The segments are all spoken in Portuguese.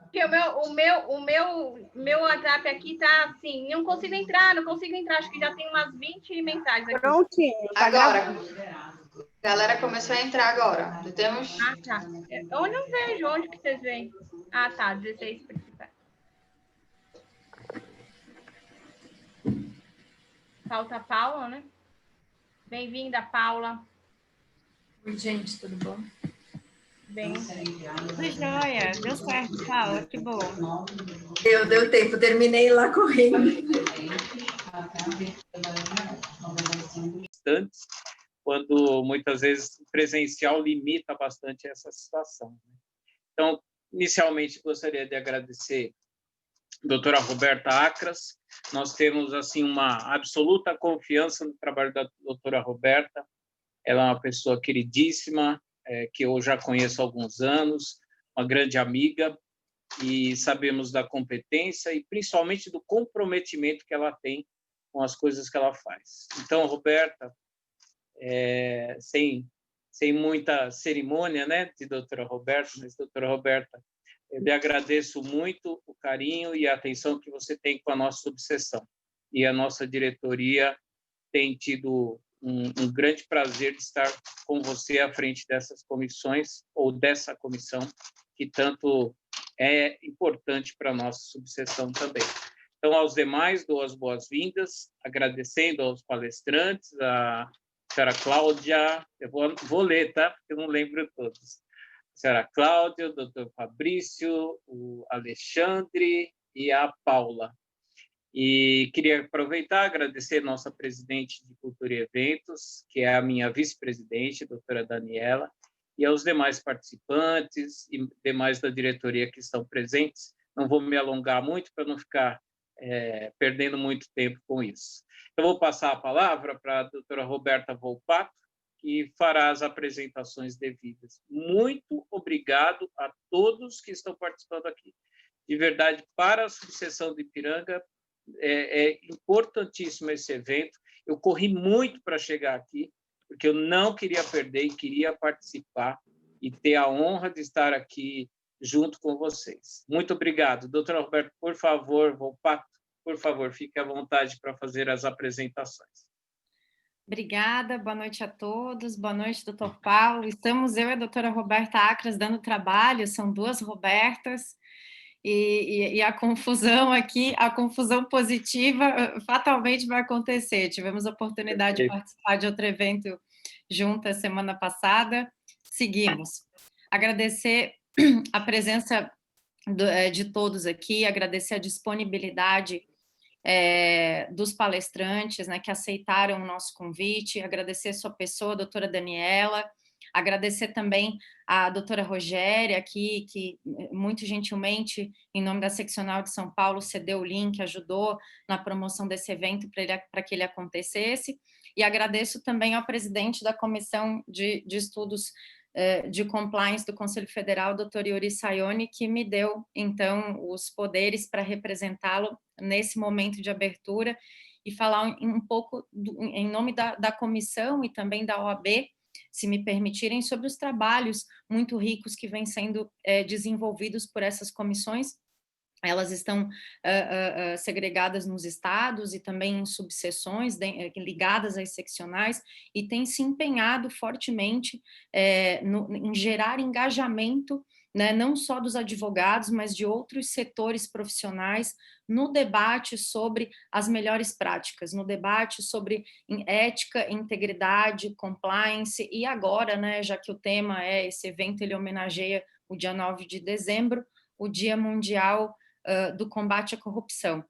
Porque o meu WhatsApp aqui tá assim, não consigo entrar, acho que já tem umas 20 mensagens aqui. Prontinho, tá Agora, gravando. a galera começou a entrar agora. Já temos... Ah, tá. Eu não vejo onde que vocês veem. Ah, tá, 16 participantes. Falta a Paula, né? Bem-vinda, Paula. Oi, gente, tudo bom? Bem. Tudo jóia, deu certo, Paula, que bom. Deu tempo, terminei lá correndo. Quando muitas vezes o presencial limita bastante essa situação. Então, inicialmente, gostaria de agradecer a doutora Roberta Acras. Nós temos assim uma absoluta confiança no trabalho da doutora Roberta. Ela é uma pessoa queridíssima, que eu já conheço há alguns anos, uma grande amiga, e sabemos da competência e principalmente do comprometimento que ela tem com as coisas que ela faz. Então, Roberta, sem muita cerimônia, né, de doutora Roberta, mas doutora Roberta, eu lhe agradeço muito o carinho e a atenção que você tem com a nossa subseção. E a nossa diretoria tem tido um grande prazer de estar com você à frente dessas comissões, ou dessa comissão, que tanto é importante para a nossa subseção também. Então, aos demais, dou as boas-vindas, agradecendo aos palestrantes, a senhora Cláudia, eu vou ler, tá? Porque eu não lembro todos. A senhora Cláudia, o doutor Fabrício, o Alexandre e a Paula. E queria aproveitar, agradecer a nossa presidente de Cultura e Eventos, que é a minha vice-presidente, a doutora Daniela, e aos demais participantes e demais da diretoria que estão presentes. Não vou me alongar muito para não ficar perdendo muito tempo com isso. Eu vou passar a palavra para a doutora Roberta Volpato, que fará as apresentações devidas. Muito obrigado a todos que estão participando aqui. De verdade, para a subseção de Ipiranga, é importantíssimo esse evento. Eu corri muito para chegar aqui, porque eu não queria perder e queria participar e ter a honra de estar aqui junto com vocês. Muito obrigado. Doutora Roberto, por favor, Volpato, por favor, fique à vontade para fazer as apresentações. Obrigada, boa noite a todos, boa noite, doutor Paulo. Estamos eu e a doutora Roberta Acras dando trabalho, são duas Robertas, e a confusão aqui, a confusão positiva, fatalmente vai acontecer. Tivemos a oportunidade de participar de outro evento juntas semana passada, seguimos. Agradecer a presença de todos aqui, agradecer a disponibilidade dos palestrantes, né, que aceitaram o nosso convite, agradecer a sua pessoa, a doutora Daniela, agradecer também a doutora Rogéria, aqui, que muito gentilmente, em nome da Seccional de São Paulo, cedeu o link, ajudou na promoção desse evento para que ele acontecesse, e agradeço também ao presidente da Comissão de Estudos de Compliance do Conselho Federal, doutor Yuri Sayoni, que me deu, então, os poderes para representá-lo nesse momento de abertura e falar um pouco em nome da comissão e também da OAB, se me permitirem, sobre os trabalhos muito ricos que vêm sendo desenvolvidos por essas comissões. Elas estão segregadas nos estados e também em subseções ligadas às seccionais e têm se empenhado fortemente em gerar engajamento, né, não só dos advogados, mas de outros setores profissionais no debate sobre as melhores práticas, no debate sobre ética, integridade, compliance, e agora, né, já que o tema esse evento, ele homenageia o dia 9 de dezembro, o Dia Mundial do Combate à Corrupção.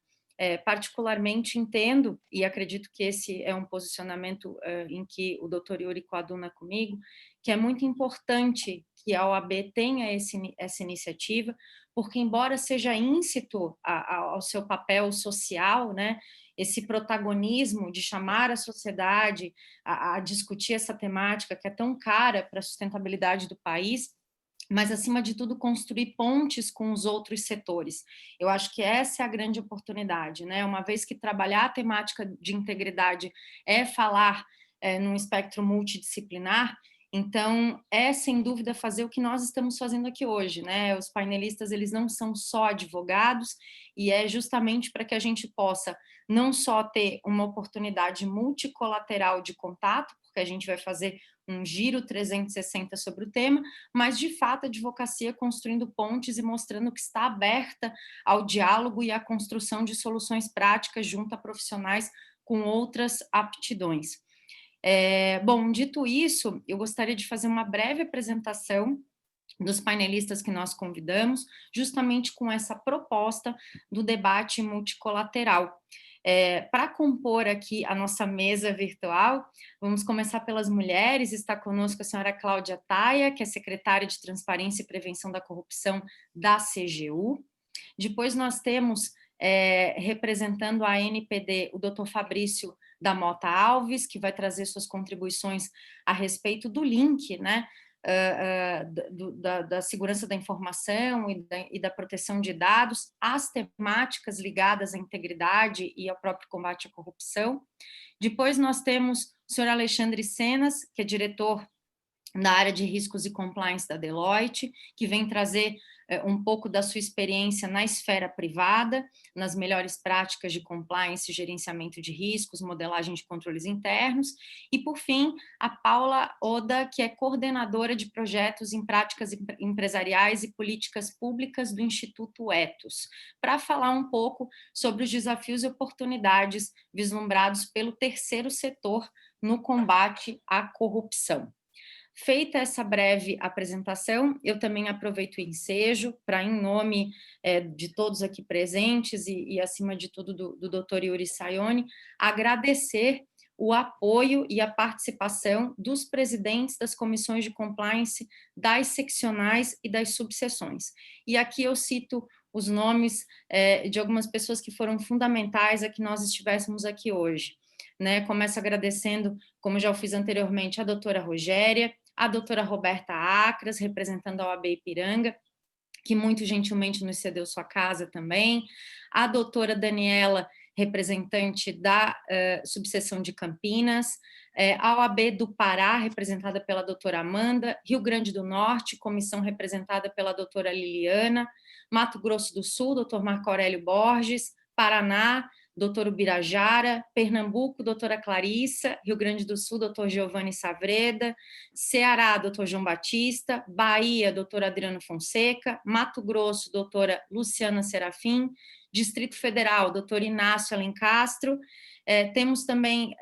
Particularmente entendo, e acredito que esse é um posicionamento em que o doutor Yuri coaduna comigo, que é muito importante que a OAB tenha essa iniciativa, porque embora seja íncito ao seu papel social, né, esse protagonismo de chamar a sociedade a discutir essa temática que é tão cara para a sustentabilidade do país, mas, acima de tudo, construir pontes com os outros setores. Eu acho que essa é a grande oportunidade, né? Uma vez que trabalhar a temática de integridade é falar num espectro multidisciplinar, Então, é sem dúvida fazer o que nós estamos fazendo aqui hoje, né? Os painelistas, eles não são só advogados, e é justamente para que a gente possa não só ter uma oportunidade multicolateral de contato, porque a gente vai fazer um giro 360 sobre o tema, mas de fato a advocacia construindo pontes e mostrando que está aberta ao diálogo e à construção de soluções práticas junto a profissionais com outras aptidões. Bom, dito isso, eu gostaria de fazer uma breve apresentação dos painelistas que nós convidamos, justamente com essa proposta do debate multicolateral. Para compor aqui a nossa mesa virtual, vamos começar pelas mulheres. Está conosco a senhora Cláudia Taia, que é secretária de Transparência e Prevenção da Corrupção da CGU. Depois nós temos, representando a ANPD, o doutor Fabrício da Mota Alves, que vai trazer suas contribuições a respeito do link, né, da segurança da informação e da proteção de dados, as temáticas ligadas à integridade e ao próprio combate à corrupção. Depois nós temos o senhor Alexandre Senas, que é diretor na área de riscos e compliance da Deloitte, que vem trazer um pouco da sua experiência na esfera privada, nas melhores práticas de compliance, gerenciamento de riscos, modelagem de controles internos, e, por fim, a Paula Oda, que é coordenadora de projetos em práticas empresariais e políticas públicas do Instituto Ethos, para falar um pouco sobre os desafios e oportunidades vislumbrados pelo terceiro setor no combate à corrupção. Feita essa breve apresentação, eu também aproveito o ensejo para, em nome de todos aqui presentes e acima de tudo, do Dr. Yuri Sayoni, agradecer o apoio e a participação dos presidentes das comissões de compliance das seccionais e das subseções. E aqui eu cito os nomes de algumas pessoas que foram fundamentais a que nós estivéssemos aqui hoje. Né? Começo agradecendo, como já o fiz anteriormente, a doutora Rogéria, a doutora Roberta Acras, representando a OAB Ipiranga, que muito gentilmente nos cedeu sua casa também, a doutora Daniela, representante da subseção de Campinas, a OAB do Pará, representada pela doutora Amanda, Rio Grande do Norte, comissão representada pela doutora Liliana, Mato Grosso do Sul, doutor Marco Aurélio Borges, Paraná, doutor Ubirajara, Pernambuco, doutora Clarissa, Rio Grande do Sul, doutor Giovanni Savreda, Ceará, doutor João Batista, Bahia, doutor Adriano Fonseca, Mato Grosso, doutora Luciana Serafim, Distrito Federal, doutor Inácio Alencastro. Temos também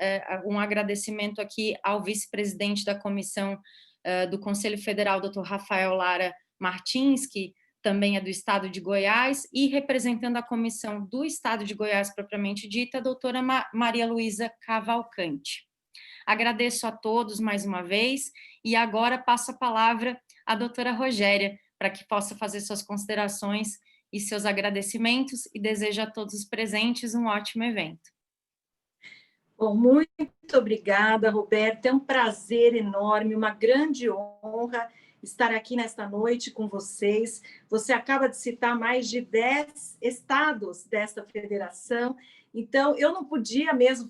um agradecimento aqui ao vice-presidente da comissão do Conselho Federal, doutor Rafael Lara Martins, que também é do Estado de Goiás, e representando a comissão do Estado de Goiás, propriamente dita, a doutora Maria Luísa Cavalcante. Agradeço a todos mais uma vez, e agora passo a palavra à doutora Rogéria, para que possa fazer suas considerações e seus agradecimentos, e desejo a todos os presentes um ótimo evento. Bom, muito obrigada, Roberta, é um prazer enorme, uma grande honra estar aqui nesta noite com vocês. Você acaba de citar mais de 10 estados desta federação, então eu não podia mesmo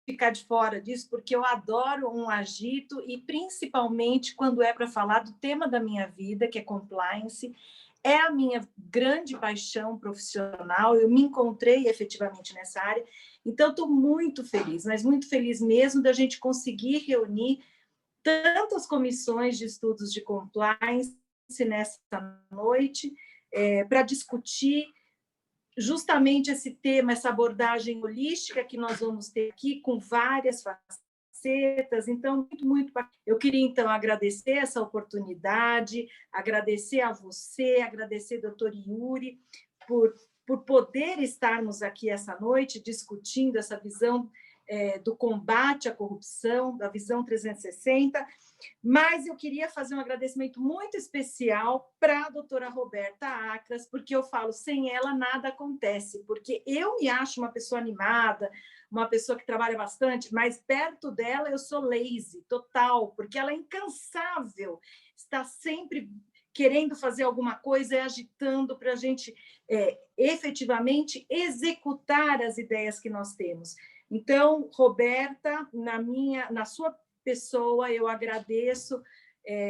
ficar de fora disso, porque eu adoro um agito, e principalmente quando é para falar do tema da minha vida, que é compliance, é a minha grande paixão profissional, eu me encontrei efetivamente nessa área, então estou muito feliz, mas muito feliz mesmo da gente conseguir reunir tantas comissões de estudos de compliance nessa noite, para discutir justamente esse tema, essa abordagem holística que nós vamos ter aqui, com várias facetas. Então, muito. Eu queria, então, agradecer essa oportunidade, agradecer a você, agradecer ao doutor Yuri, por poder estarmos aqui essa noite discutindo essa visão do combate à corrupção, da visão 360, mas eu queria fazer um agradecimento muito especial para a doutora Roberta Acras, porque eu falo, sem ela nada acontece, porque eu me acho uma pessoa animada, uma pessoa que trabalha bastante, mas perto dela eu sou lazy, total, porque ela é incansável, está sempre querendo fazer alguma coisa e agitando para a gente efetivamente executar as ideias que nós temos. Então, Roberta, na sua pessoa, eu agradeço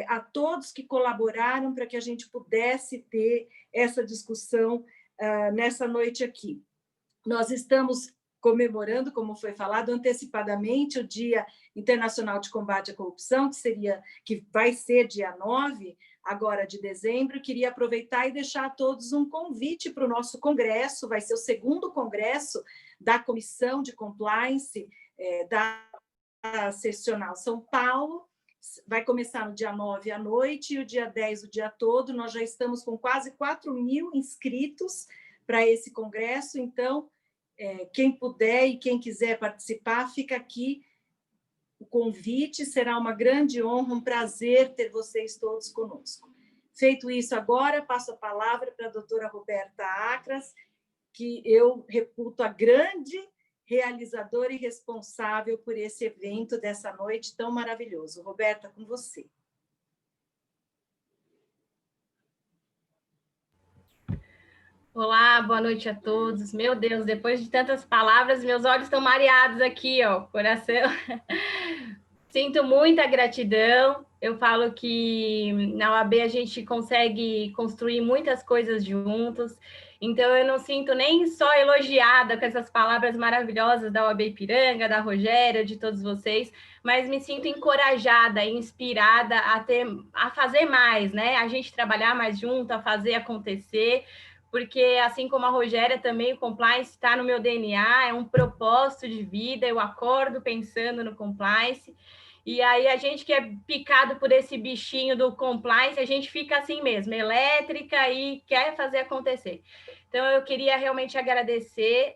a todos que colaboraram para que a gente pudesse ter essa discussão nessa noite aqui. Nós estamos comemorando, como foi falado antecipadamente, o Dia Internacional de Combate à Corrupção, que vai ser dia 9, agora de dezembro. Queria aproveitar e deixar a todos um convite para o nosso congresso, vai ser o 2º congresso da Comissão de Compliance da Seccional São Paulo. Vai começar no dia 9 à noite e o dia 10 o dia todo. Nós já estamos com quase 4.000 inscritos para esse congresso, então, quem puder e quem quiser participar, fica aqui o convite, será uma grande honra, um prazer ter vocês todos conosco. Feito isso agora, passo a palavra para a doutora Roberta Acras, que eu reputo a grande realizadora e responsável por esse evento dessa noite tão maravilhoso. Roberta, com você. Olá, boa noite a todos. Meu Deus, depois de tantas palavras, meus olhos estão mareados aqui, ó, coração. Sinto muita gratidão. Eu falo que na OAB a gente consegue construir muitas coisas juntos. Então, eu não sinto nem só elogiada com essas palavras maravilhosas da OAB Ipiranga, da Rogéria, de todos vocês, mas me sinto encorajada, inspirada a fazer mais, né? A gente trabalhar mais junto, a fazer acontecer, porque, assim como a Rogéria, também o compliance está no meu DNA, é um propósito de vida, eu acordo pensando no compliance, e aí a gente que é picado por esse bichinho do compliance, a gente fica assim mesmo, elétrica e quer fazer acontecer. Então, eu queria realmente agradecer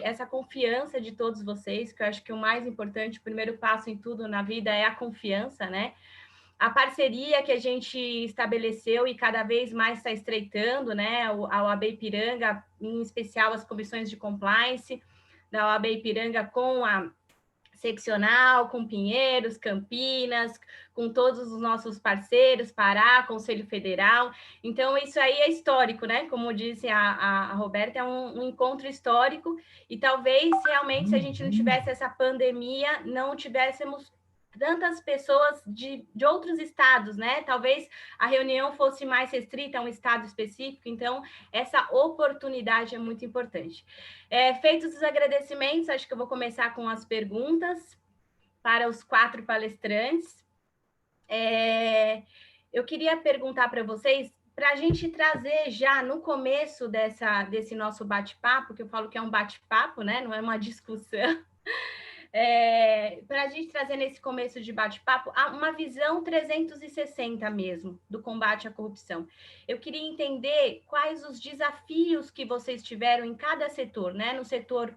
essa confiança de todos vocês, que eu acho que o mais importante, o primeiro passo em tudo na vida é a confiança, né? A parceria que a gente estabeleceu e cada vez mais está estreitando, né? A OAB Ipiranga, em especial as comissões de compliance da OAB Ipiranga com a seccional, com Pinheiros, Campinas, com todos os nossos parceiros, Pará, Conselho Federal. Então, isso aí é histórico, né? Como disse a Roberta, é um encontro histórico e talvez, realmente, se a gente não tivesse essa pandemia, não tivéssemos tantas pessoas de outros estados, né? Talvez a reunião fosse mais restrita a um estado específico, então essa oportunidade é muito importante. Feitos os agradecimentos, acho que eu vou começar com as perguntas para os 4 palestrantes. Eu queria perguntar para vocês, para a gente trazer já no começo desse nosso bate-papo, que eu falo que é um bate-papo, né? Não é uma discussão. Para a gente trazer nesse começo de bate-papo uma visão 360 mesmo do combate à corrupção. Eu queria entender quais os desafios que vocês tiveram em cada setor, né? No setor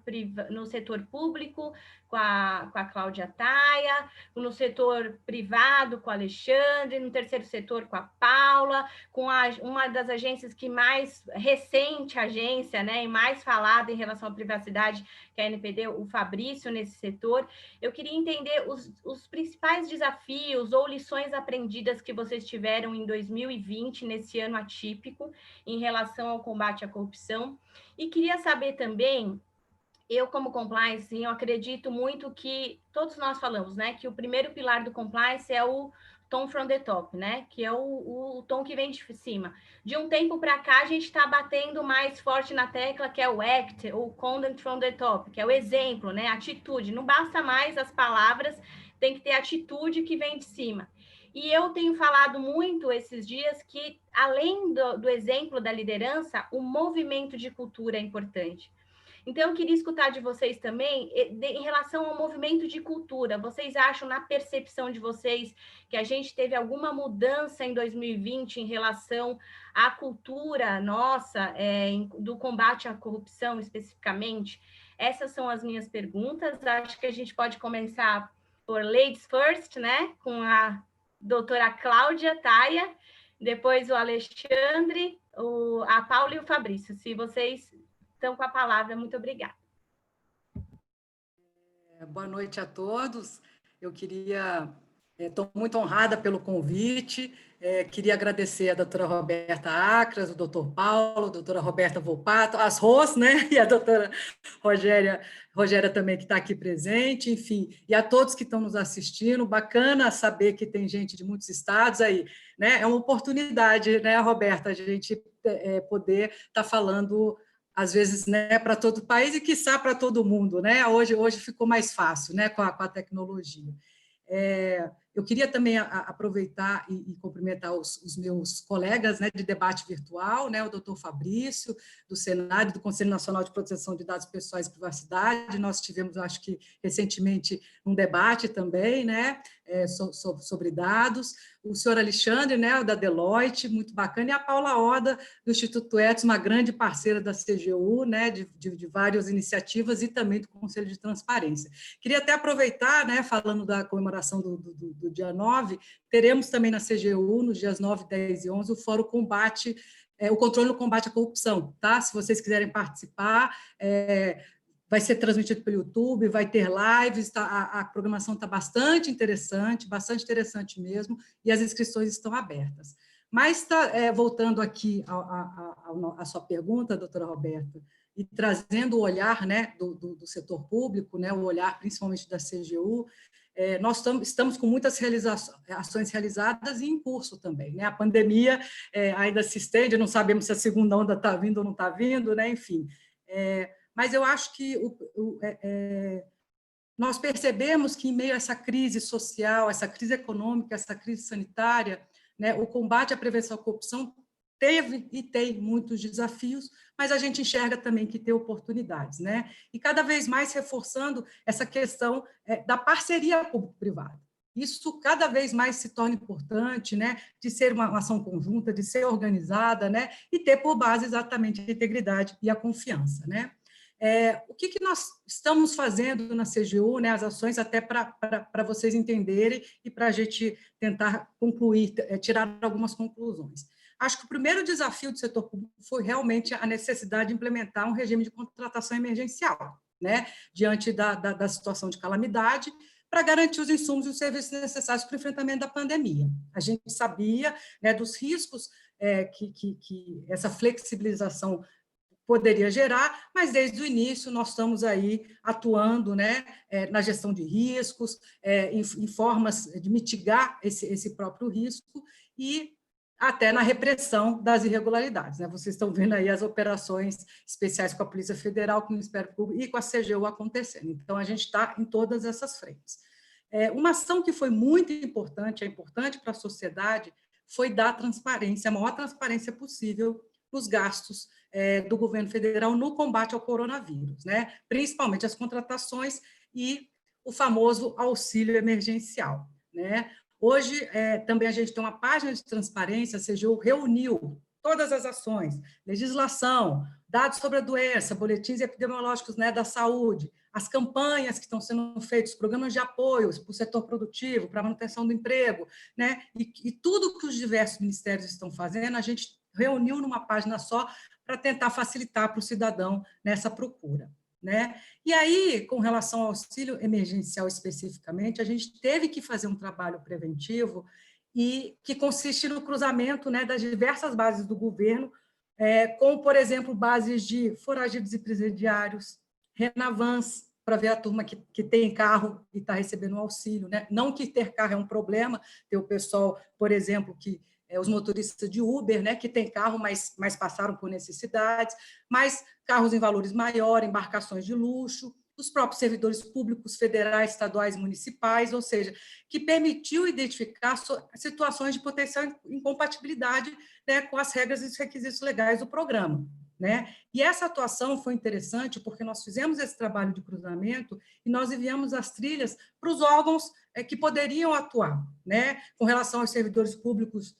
público, com a Cláudia Taia, no setor privado, com o Alexandre, no terceiro setor, com a Paula, com uma das agências que mais recente agência, né, e mais falada em relação à privacidade, que é a NPD, o Fabrício, nesse setor. Eu queria entender os principais desafios ou lições aprendidas que vocês tiveram em 2020, nesse ano atípico, em relação ao combate à corrupção. E queria saber também, eu como compliance, eu acredito muito que, todos nós falamos, né, que o primeiro pilar do compliance é o tom from the top, né, que é o tom que vem de cima. De um tempo para cá, a gente está batendo mais forte na tecla, que é o ACT, ou Conduct from the top, que é o exemplo, né, atitude. Não basta mais as palavras, tem que ter atitude que vem de cima. E eu tenho falado muito esses dias que, além do exemplo da liderança, o movimento de cultura é importante. Então, eu queria escutar de vocês também, em relação ao movimento de cultura. Vocês acham, na percepção de vocês, que a gente teve alguma mudança em 2020 em relação à cultura nossa, do combate à corrupção especificamente? Essas são as minhas perguntas. Acho que a gente pode começar por Ladies First, né? Com a doutora Cláudia Taia, depois o Alexandre, a Paula e o Fabrício. Se vocês... Então, com a palavra, muito obrigada. Boa noite a todos. Eu queria... Estou muito honrada pelo convite. Queria agradecer a doutora Roberta Acras, o doutor Paulo, a doutora Roberta Volpato, as Ros, né? E a doutora Rogéria também, que está aqui presente, enfim, e a todos que estão nos assistindo. Bacana saber que tem gente de muitos estados aí, né? É uma oportunidade, né, Roberta, a gente poder estar falando, às vezes, né, para todo o país e, quiçá, para todo mundo, né? Hoje ficou mais fácil, né, com a tecnologia. Eu queria também aproveitar e cumprimentar os meus colegas, né, de debate virtual, né, o doutor Fabrício, do Senado, do Conselho Nacional de Proteção de Dados Pessoais e Privacidade. Nós tivemos, acho que recentemente, um debate também, né, sobre dados. O senhor Alexandre, né, da Deloitte, muito bacana, e a Paula Oda, do Instituto Etos, uma grande parceira da CGU, né, de várias iniciativas, e também do Conselho de Transparência. Queria até aproveitar, né, falando da comemoração do dia 9, teremos também na CGU, nos dias 9, 10 e 11, o Fórum Combate, o Controle no Combate à Corrupção, tá? Se vocês quiserem participar, vai ser transmitido pelo YouTube, vai ter lives, a programação está bastante interessante mesmo, e as inscrições estão abertas. Mas, voltando aqui à sua pergunta, doutora Roberta, e trazendo o olhar, né, do setor público, né, o olhar principalmente da CGU, nós estamos com muitas ações realizadas e em curso também, né? A pandemia ainda se estende, não sabemos se a segunda onda está vindo ou não está vindo, né? Enfim. Mas eu acho que nós percebemos que, em meio a essa crise social, essa crise econômica, essa crise sanitária, né, o combate à prevenção à corrupção teve e tem muitos desafios, mas a gente enxerga também que tem oportunidades, né? E cada vez mais reforçando essa questão da parceria público-privada. Isso cada vez mais se torna importante, né? De ser uma ação conjunta, de ser organizada, né? E ter por base exatamente a integridade e a confiança, né? O que nós estamos fazendo na CGU, né, as ações, até para vocês entenderem e para a gente tentar concluir, tirar algumas conclusões. Acho que o primeiro desafio do setor público foi realmente a necessidade de implementar um regime de contratação emergencial, né, diante da situação de calamidade, para garantir os insumos e os serviços necessários para o enfrentamento da pandemia. A gente sabia, né, dos riscos que essa flexibilização poderia gerar, mas desde o início nós estamos aí atuando, né, na gestão de riscos, em formas de mitigar esse próprio risco e até na repressão das irregularidades, né? Vocês estão vendo aí as operações especiais com a Polícia Federal, com o Ministério Público e com a CGU acontecendo. Então, a gente está em todas essas frentes. Uma ação que foi muito importante, importante para a sociedade, foi dar transparência, a maior transparência possível nos gastos do governo federal no combate ao coronavírus, né? Principalmente as contratações e o famoso auxílio emergencial, né? Hoje, também a gente tem uma página de transparência, a CGU reuniu todas as ações, legislação, dados sobre a doença, boletins epidemiológicos, né, da saúde, as campanhas que estão sendo feitas, programas de apoio para o setor produtivo, para a manutenção do emprego, né, e tudo que os diversos ministérios estão fazendo, a gente reuniu numa página só para tentar facilitar para o cidadão nessa procura, né? E aí, com relação ao auxílio emergencial especificamente, a gente teve que fazer um trabalho preventivo e que consiste no cruzamento, né, das diversas bases do governo, como, por exemplo, bases de foragidos e presidiários, Renavans, para ver a turma que tem carro e está recebendo um auxílio, né? Não que ter carro é um problema, tem o pessoal, por exemplo, que os motoristas de Uber, né, que têm carro, mas passaram por necessidades, mas carros em valores maiores, embarcações de luxo, os próprios servidores públicos federais, estaduais e municipais, ou seja, que permitiu identificar situações de potencial incompatibilidade, né, com as regras e os requisitos legais do programa, né? E essa atuação foi interessante porque nós fizemos esse trabalho de cruzamento e nós enviamos as trilhas para os órgãos que poderiam atuar, né? Com relação aos servidores públicos,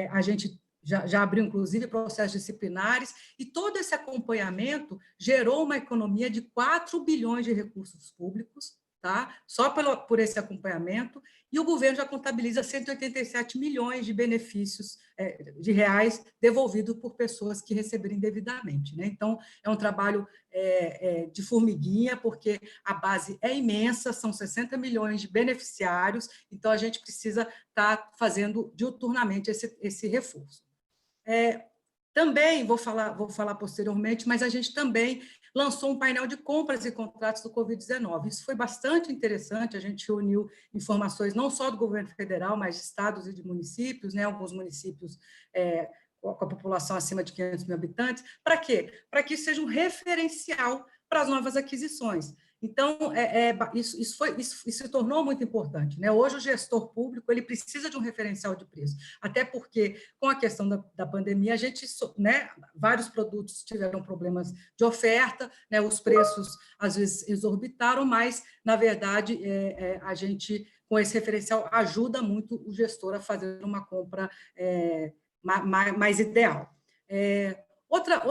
a gente já abriu, inclusive, processos disciplinares, e todo esse acompanhamento gerou uma economia de 4 bilhões de recursos públicos, tá? Só por esse acompanhamento, e o governo já contabiliza 187 milhões de benefícios de reais devolvidos por pessoas que receberam indevidamente, né? Então, é um trabalho de formiguinha, porque a base é imensa, são 60 milhões de beneficiários, então a gente precisa estar fazendo diuturnamente esse reforço. Também, vou falar posteriormente, mas a gente também lançou um painel de compras e contratos do Covid-19. Isso foi bastante interessante, a gente uniu informações não só do governo federal, mas de estados e de municípios, né? Alguns municípios com a população acima de 500 mil habitantes. Para quê? Para que isso seja um referencial para as novas aquisições. Então, isso se tornou muito importante, né? Hoje, o gestor público ele precisa de um referencial de preço, até porque, com a questão da pandemia, a gente, né, vários produtos tiveram problemas de oferta, né, os preços, às vezes, exorbitaram, mas, na verdade, a gente, com esse referencial, ajuda muito o gestor a fazer uma compra mais ideal. Outra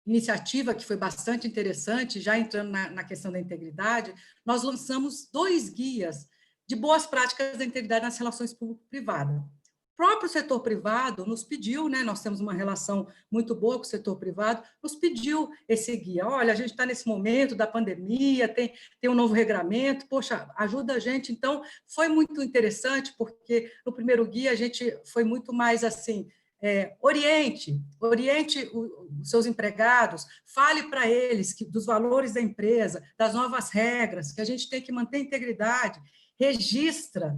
iniciativa que foi bastante interessante, já entrando na questão da integridade, nós lançamos 2 guias de boas práticas da integridade nas relações público-privada. O próprio setor privado nos pediu, né, nós temos uma relação muito boa com o setor privado, nos pediu esse guia. Olha, a gente está nesse momento da pandemia, tem um novo regramento, poxa, ajuda a gente. Então, foi muito interessante, porque no primeiro guia a gente foi muito mais assim, oriente os seus empregados, fale para eles dos valores da empresa, das novas regras, que a gente tem que manter a integridade, registra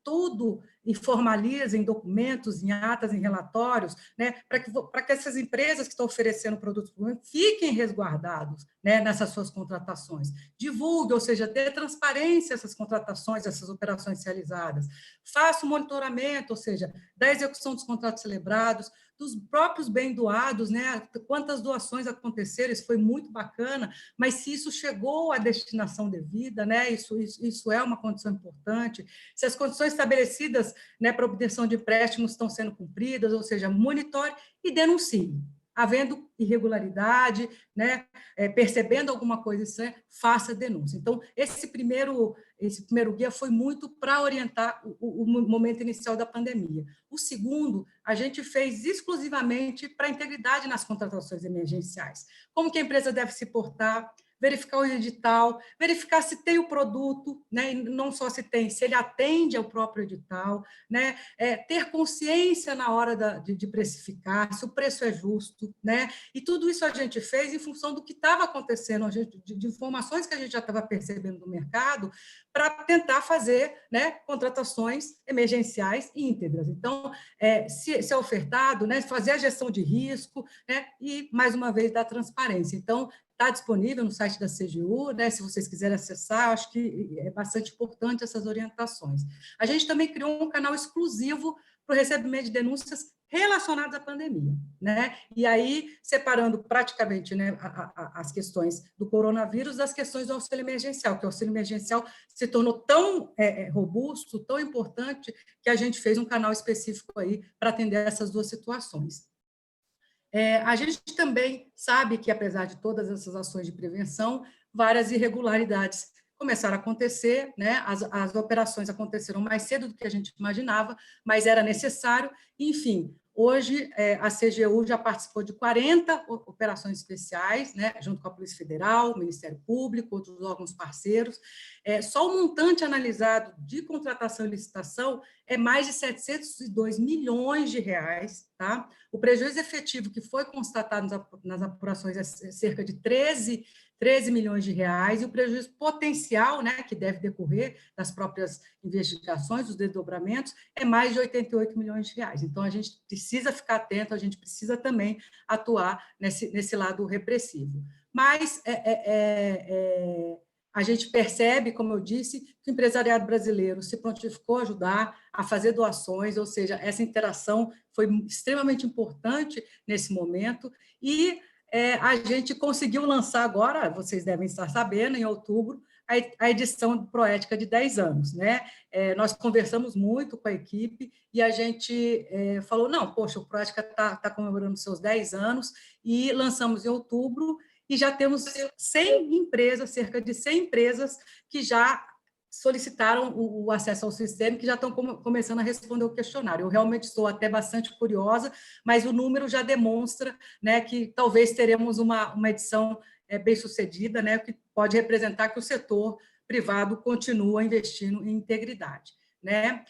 tudo e formaliza em documentos, em atas, em relatórios, né, para que essas empresas que estão oferecendo produtos fiquem resguardados, né, nessas suas contratações. Divulgue, ou seja, dê transparência a essas contratações, essas operações realizadas. Faça o monitoramento, ou seja, da execução dos contratos celebrados, dos próprios bens doados, né? Quantas doações aconteceram, isso foi muito bacana, mas se isso chegou à destinação devida, né? Isso é uma condição importante. Se as condições estabelecidas, né, para obtenção de empréstimos estão sendo cumpridas, ou seja, monitore e denuncie. Havendo irregularidade, né, percebendo alguma coisa estranha, faça denúncia. Então, esse primeiro guia foi muito para orientar o momento inicial da pandemia. O segundo, a gente fez exclusivamente para a integridade nas contratações emergenciais. Como que a empresa deve se portar, verificar o edital, verificar se tem o produto, né, e não só se tem, se ele atende ao próprio edital, né, ter consciência na hora de precificar, se o preço é justo, né, e tudo isso a gente fez em função do que estava acontecendo, de informações que a gente já estava percebendo do mercado, para tentar fazer, né, contratações emergenciais íntegras. Então, se é ofertado, né, fazer a gestão de risco, né, e, mais uma vez, dar transparência. Então, está disponível no site da CGU, né, se vocês quiserem acessar, acho que é bastante importante essas orientações. A gente também criou um canal exclusivo para o recebimento de denúncias relacionadas à pandemia, né? E aí, separando praticamente, né, as questões do coronavírus das questões do auxílio emergencial, que o auxílio emergencial se tornou tão robusto, tão importante, que a gente fez um canal específico aí para atender essas 2 situações. A gente também sabe que, apesar de todas essas ações de prevenção, várias irregularidades começaram a acontecer, né? As operações aconteceram mais cedo do que a gente imaginava, mas era necessário. Enfim, hoje a CGU já participou de 40 operações especiais, né? Junto com a Polícia Federal, o Ministério Público, outros órgãos parceiros. Só o montante analisado de contratação e licitação é mais de 702 milhões de reais, tá? O prejuízo efetivo que foi constatado nas apurações é cerca de 13 milhões de reais, e o prejuízo potencial, né, que deve decorrer das próprias investigações, dos desdobramentos, é mais de 88 milhões de reais. Então, a gente precisa ficar atento, a gente precisa também atuar nesse lado repressivo. Mas a gente percebe, como eu disse, que o empresariado brasileiro se prontificou a ajudar a fazer doações, ou seja, essa interação foi extremamente importante nesse momento, e a gente conseguiu lançar agora, vocês devem estar sabendo, em outubro, a edição do Proética de 10 anos. Né? Nós conversamos muito com a equipe e a gente falou, não, poxa, o Proética está comemorando seus 10 anos, e lançamos em outubro, e já temos 100 empresas, cerca de 100 empresas, que já solicitaram o acesso ao sistema, que já estão começando a responder o questionário. Eu realmente estou até bastante curiosa, mas o número já demonstra, né, que talvez teremos uma edição bem-sucedida, né, que pode representar que o setor privado continua investindo em integridade, né?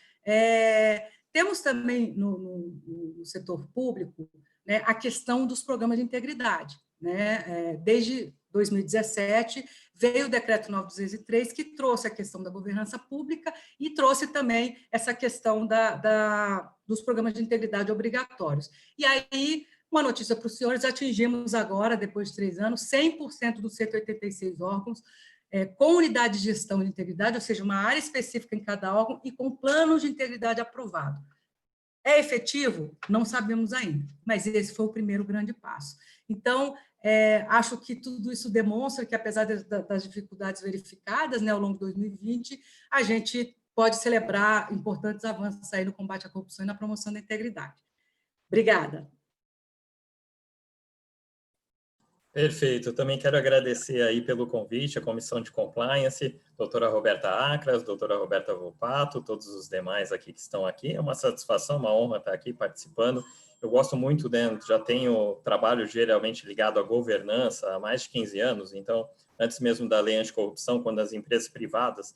Temos também no setor público, né, a questão dos programas de integridade, né? Desde 2017, veio o Decreto 9.203, que trouxe a questão da governança pública e trouxe também essa questão dos programas de integridade obrigatórios. E aí, uma notícia para os senhores, atingimos agora, depois de 3 anos, 100% dos 186 órgãos com unidade de gestão de integridade, ou seja, uma área específica em cada órgão e com planos de integridade aprovado. É efetivo? Não sabemos ainda, mas esse foi o primeiro grande passo. Então, acho que tudo isso demonstra que, apesar das dificuldades verificadas, né, ao longo de 2020, a gente pode celebrar importantes avanços aí no combate à corrupção e na promoção da integridade. Obrigada. Perfeito, eu também quero agradecer aí pelo convite, a Comissão de Compliance, doutora Roberta Acras, doutora Roberta Volpato, todos os demais aqui que estão aqui. É uma satisfação, uma honra estar aqui participando. Eu gosto muito, né, já tenho trabalho geralmente ligado à governança há mais de 15 anos, então, antes mesmo da lei anticorrupção, quando as empresas privadas,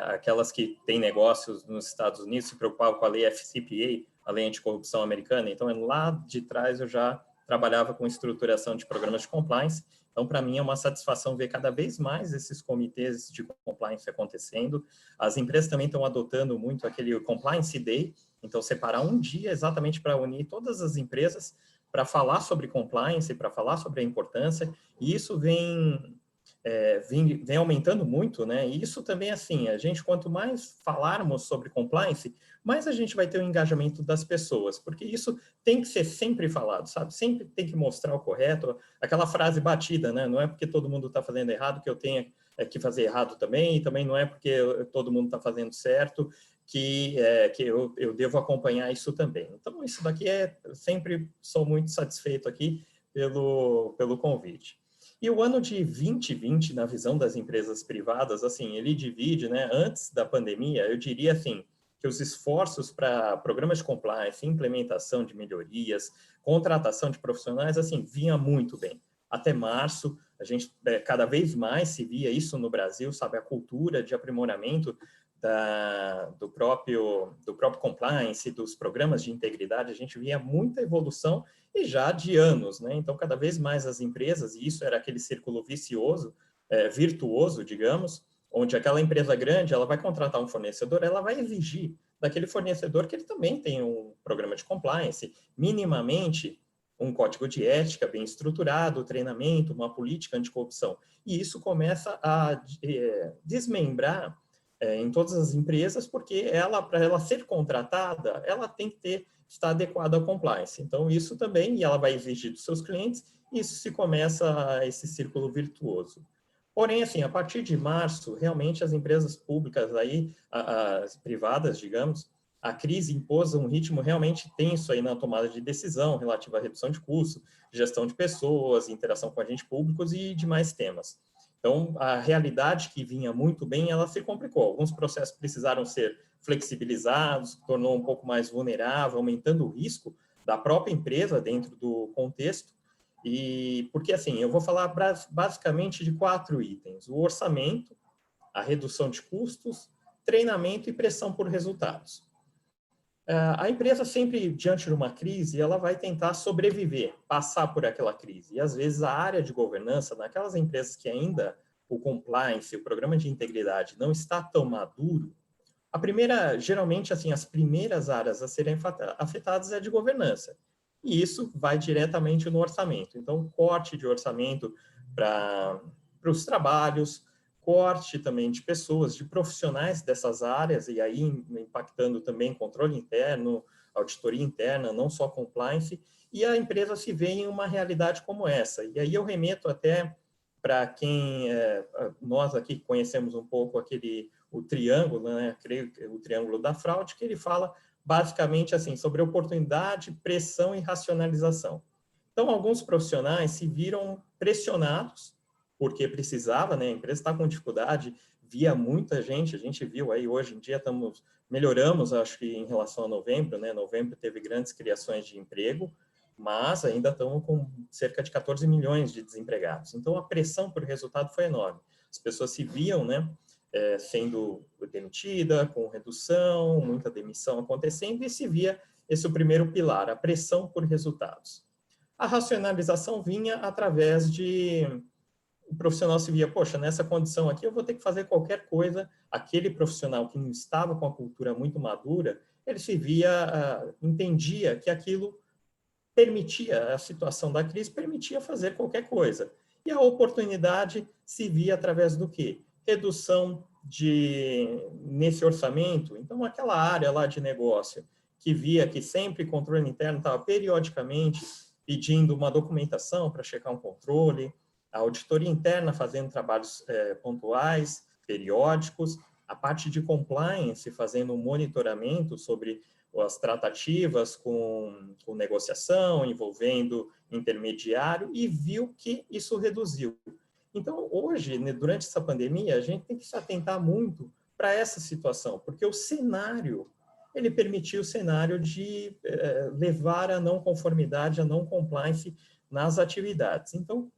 aquelas que têm negócios nos Estados Unidos, se preocupavam com a lei FCPA, a lei anticorrupção americana, então, lá de trás eu já trabalhava com estruturação de programas de compliance, então, para mim, é uma satisfação ver cada vez mais esses comitês de compliance acontecendo. As empresas também estão adotando muito aquele Compliance Day, então, separar um dia exatamente para unir todas as empresas para falar sobre compliance, para falar sobre a importância, e isso vem aumentando muito, né? E isso também, assim, a gente, quanto mais falarmos sobre compliance, mais a gente vai ter o engajamento das pessoas, porque isso tem que ser sempre falado, sabe? Sempre tem que mostrar o correto, aquela frase batida, né? Não é porque todo mundo está fazendo errado que eu tenha que fazer errado também, e também não é porque todo mundo está fazendo certo que eu devo acompanhar isso também. Então, isso daqui sempre sou muito satisfeito aqui pelo convite. E o ano de 2020, na visão das empresas privadas, assim, ele divide, né, antes da pandemia, eu diria assim, que os esforços para programas de compliance, implementação de melhorias, contratação de profissionais, assim, vinha muito bem. Até março, a gente cada vez mais se via isso no Brasil, sabe, a cultura de aprimoramento do próprio compliance, dos programas de integridade, a gente via muita evolução e já de anos, né? Então, cada vez mais as empresas, e isso era aquele círculo vicioso, virtuoso, digamos, onde aquela empresa grande, ela vai contratar um fornecedor, ela vai exigir daquele fornecedor que ele também tem um programa de compliance, minimamente um código de ética bem estruturado, treinamento, uma política anticorrupção. E isso começa a desmembrar em todas as empresas, porque para ela ser contratada, ela tem que estar adequada ao compliance. Então, isso também, e ela vai exigir dos seus clientes, isso se começa esse círculo virtuoso. Porém, assim, a partir de março, realmente as empresas públicas aí, as privadas, digamos, a crise impôs um ritmo realmente tenso aí na tomada de decisão relativa à redução de custos, gestão de pessoas, interação com agentes públicos e demais temas. Então, a realidade que vinha muito bem, ela se complicou. Alguns processos precisaram ser flexibilizados, tornou um pouco mais vulnerável, aumentando o risco da própria empresa dentro do contexto. E porque, assim, eu vou falar basicamente de 4 itens: o orçamento, a redução de custos, treinamento e pressão por resultados. A empresa sempre, diante de uma crise, ela vai tentar sobreviver, passar por aquela crise. E, às vezes, a área de governança, naquelas empresas que ainda o compliance, o programa de integridade, não está tão maduro, geralmente, assim, as primeiras áreas a serem afetadas é de governança. E isso vai diretamente no orçamento. Então, corte de orçamento para os trabalhos, corte também de pessoas, de profissionais dessas áreas, e aí impactando também controle interno, auditoria interna, não só compliance, e a empresa se vê em uma realidade como essa. E aí eu remeto até para quem, nós aqui conhecemos um pouco o triângulo, né? Creio que o triângulo da fraude, que ele fala basicamente assim, sobre oportunidade, pressão e racionalização. Então, alguns profissionais se viram pressionados, porque precisava, né? A empresa está com dificuldade, via muita gente, a gente viu aí, hoje em dia melhoramos, acho que em relação a novembro, né? Novembro teve grandes criações de emprego, mas ainda estamos com cerca de 14 milhões de desempregados. Então, a pressão por resultado foi enorme. As pessoas se viam, né, sendo demitida, com redução, muita demissão acontecendo, e se via esse o primeiro pilar, a pressão por resultados. A racionalização vinha através de... O profissional se via, poxa, nessa condição aqui eu vou ter que fazer qualquer coisa. Aquele profissional que não estava com a cultura muito madura, ele se via, entendia que aquilo permitia, a situação da crise permitia fazer qualquer coisa. E a oportunidade se via através do quê? Redução nesse orçamento. Então, aquela área lá de negócio que via que sempre controle interno estava periodicamente pedindo uma documentação para checar um controle, a auditoria interna fazendo trabalhos pontuais, periódicos, a parte de compliance fazendo um monitoramento sobre as tratativas com negociação, envolvendo intermediário, e viu que isso reduziu. Então, hoje, durante essa pandemia, a gente tem que se atentar muito para essa situação, porque o cenário, ele permitiu o cenário de levar a não conformidade, a não compliance nas atividades. Então,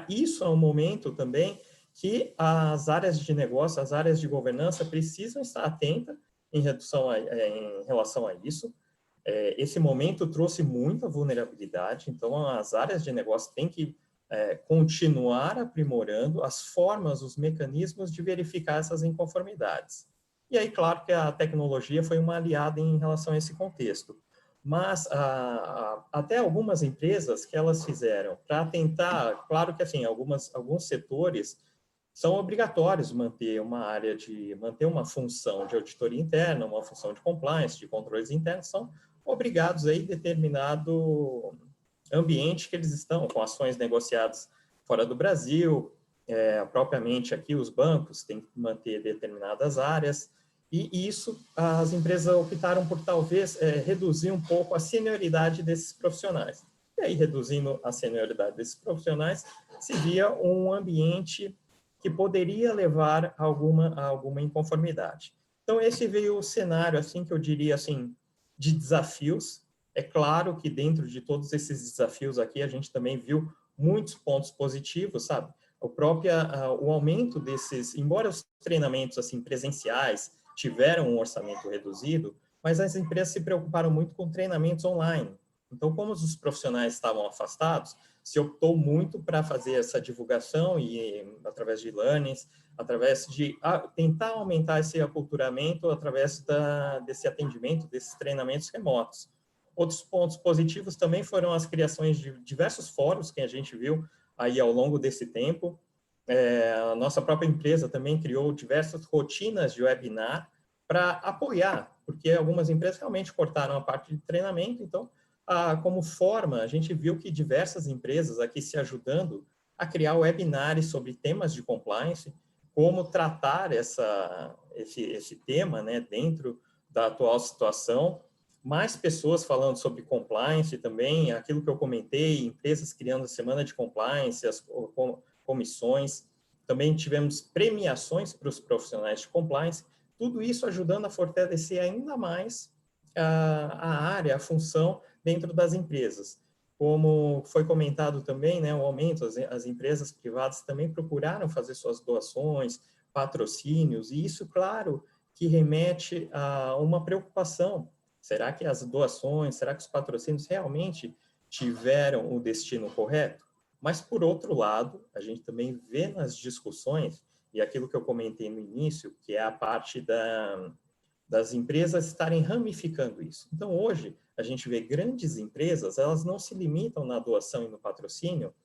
isso é um momento também que as áreas de negócio, as áreas de governança precisam estar atentas em relação a isso. Esse momento trouxe muita vulnerabilidade, então as áreas de negócio têm que continuar aprimorando as formas, os mecanismos de verificar essas inconformidades. E aí, claro que a tecnologia foi uma aliada em relação a esse contexto. Mas até algumas empresas que elas fizeram para tentar, claro que assim, alguns setores são obrigatórios manter manter uma função de auditoria interna, uma função de compliance, de controles internos, são obrigados aí determinado ambiente que eles estão, com ações negociadas fora do Brasil, propriamente aqui os bancos têm que manter determinadas áreas, e isso as empresas optaram por talvez reduzir um pouco a senioridade desses profissionais. E aí, reduzindo a senioridade desses profissionais, se via um ambiente que poderia levar a alguma inconformidade. Então, esse veio o cenário, assim, que eu diria, assim, de desafios. É claro que dentro de todos esses desafios aqui, a gente também viu muitos pontos positivos, sabe? O aumento desses, embora os treinamentos, assim, presenciais tiveram um orçamento reduzido, mas as empresas se preocuparam muito com treinamentos online. Então, como os profissionais estavam afastados, se optou muito para fazer essa divulgação e através de learnings, através de tentar aumentar esse aculturamento através desse atendimento, desses treinamentos remotos. Outros pontos positivos também foram as criações de diversos fóruns que a gente viu aí ao longo desse tempo. A nossa própria empresa também criou diversas rotinas de webinar para apoiar, porque algumas empresas realmente cortaram a parte de treinamento, então, como forma, a gente viu que diversas empresas aqui se ajudando a criar webinars sobre temas de compliance, como tratar esse tema, né, dentro da atual situação, mais pessoas falando sobre compliance também, aquilo que eu comentei, empresas criando a semana de compliance, as comissões, também tivemos premiações para os profissionais de compliance, tudo isso ajudando a fortalecer ainda mais a área, a função dentro das empresas. Como foi comentado também, né, o aumento, as empresas privadas também procuraram fazer suas doações, patrocínios, e isso, claro, que remete a uma preocupação. Será que as doações, será que os patrocínios realmente tiveram o destino correto? Mas, por outro lado, a gente também vê nas discussões, e aquilo que eu comentei no início, que é a parte das empresas estarem ramificando isso. Então, hoje, a gente vê grandes empresas, elas não se limitam na doação e no patrocínio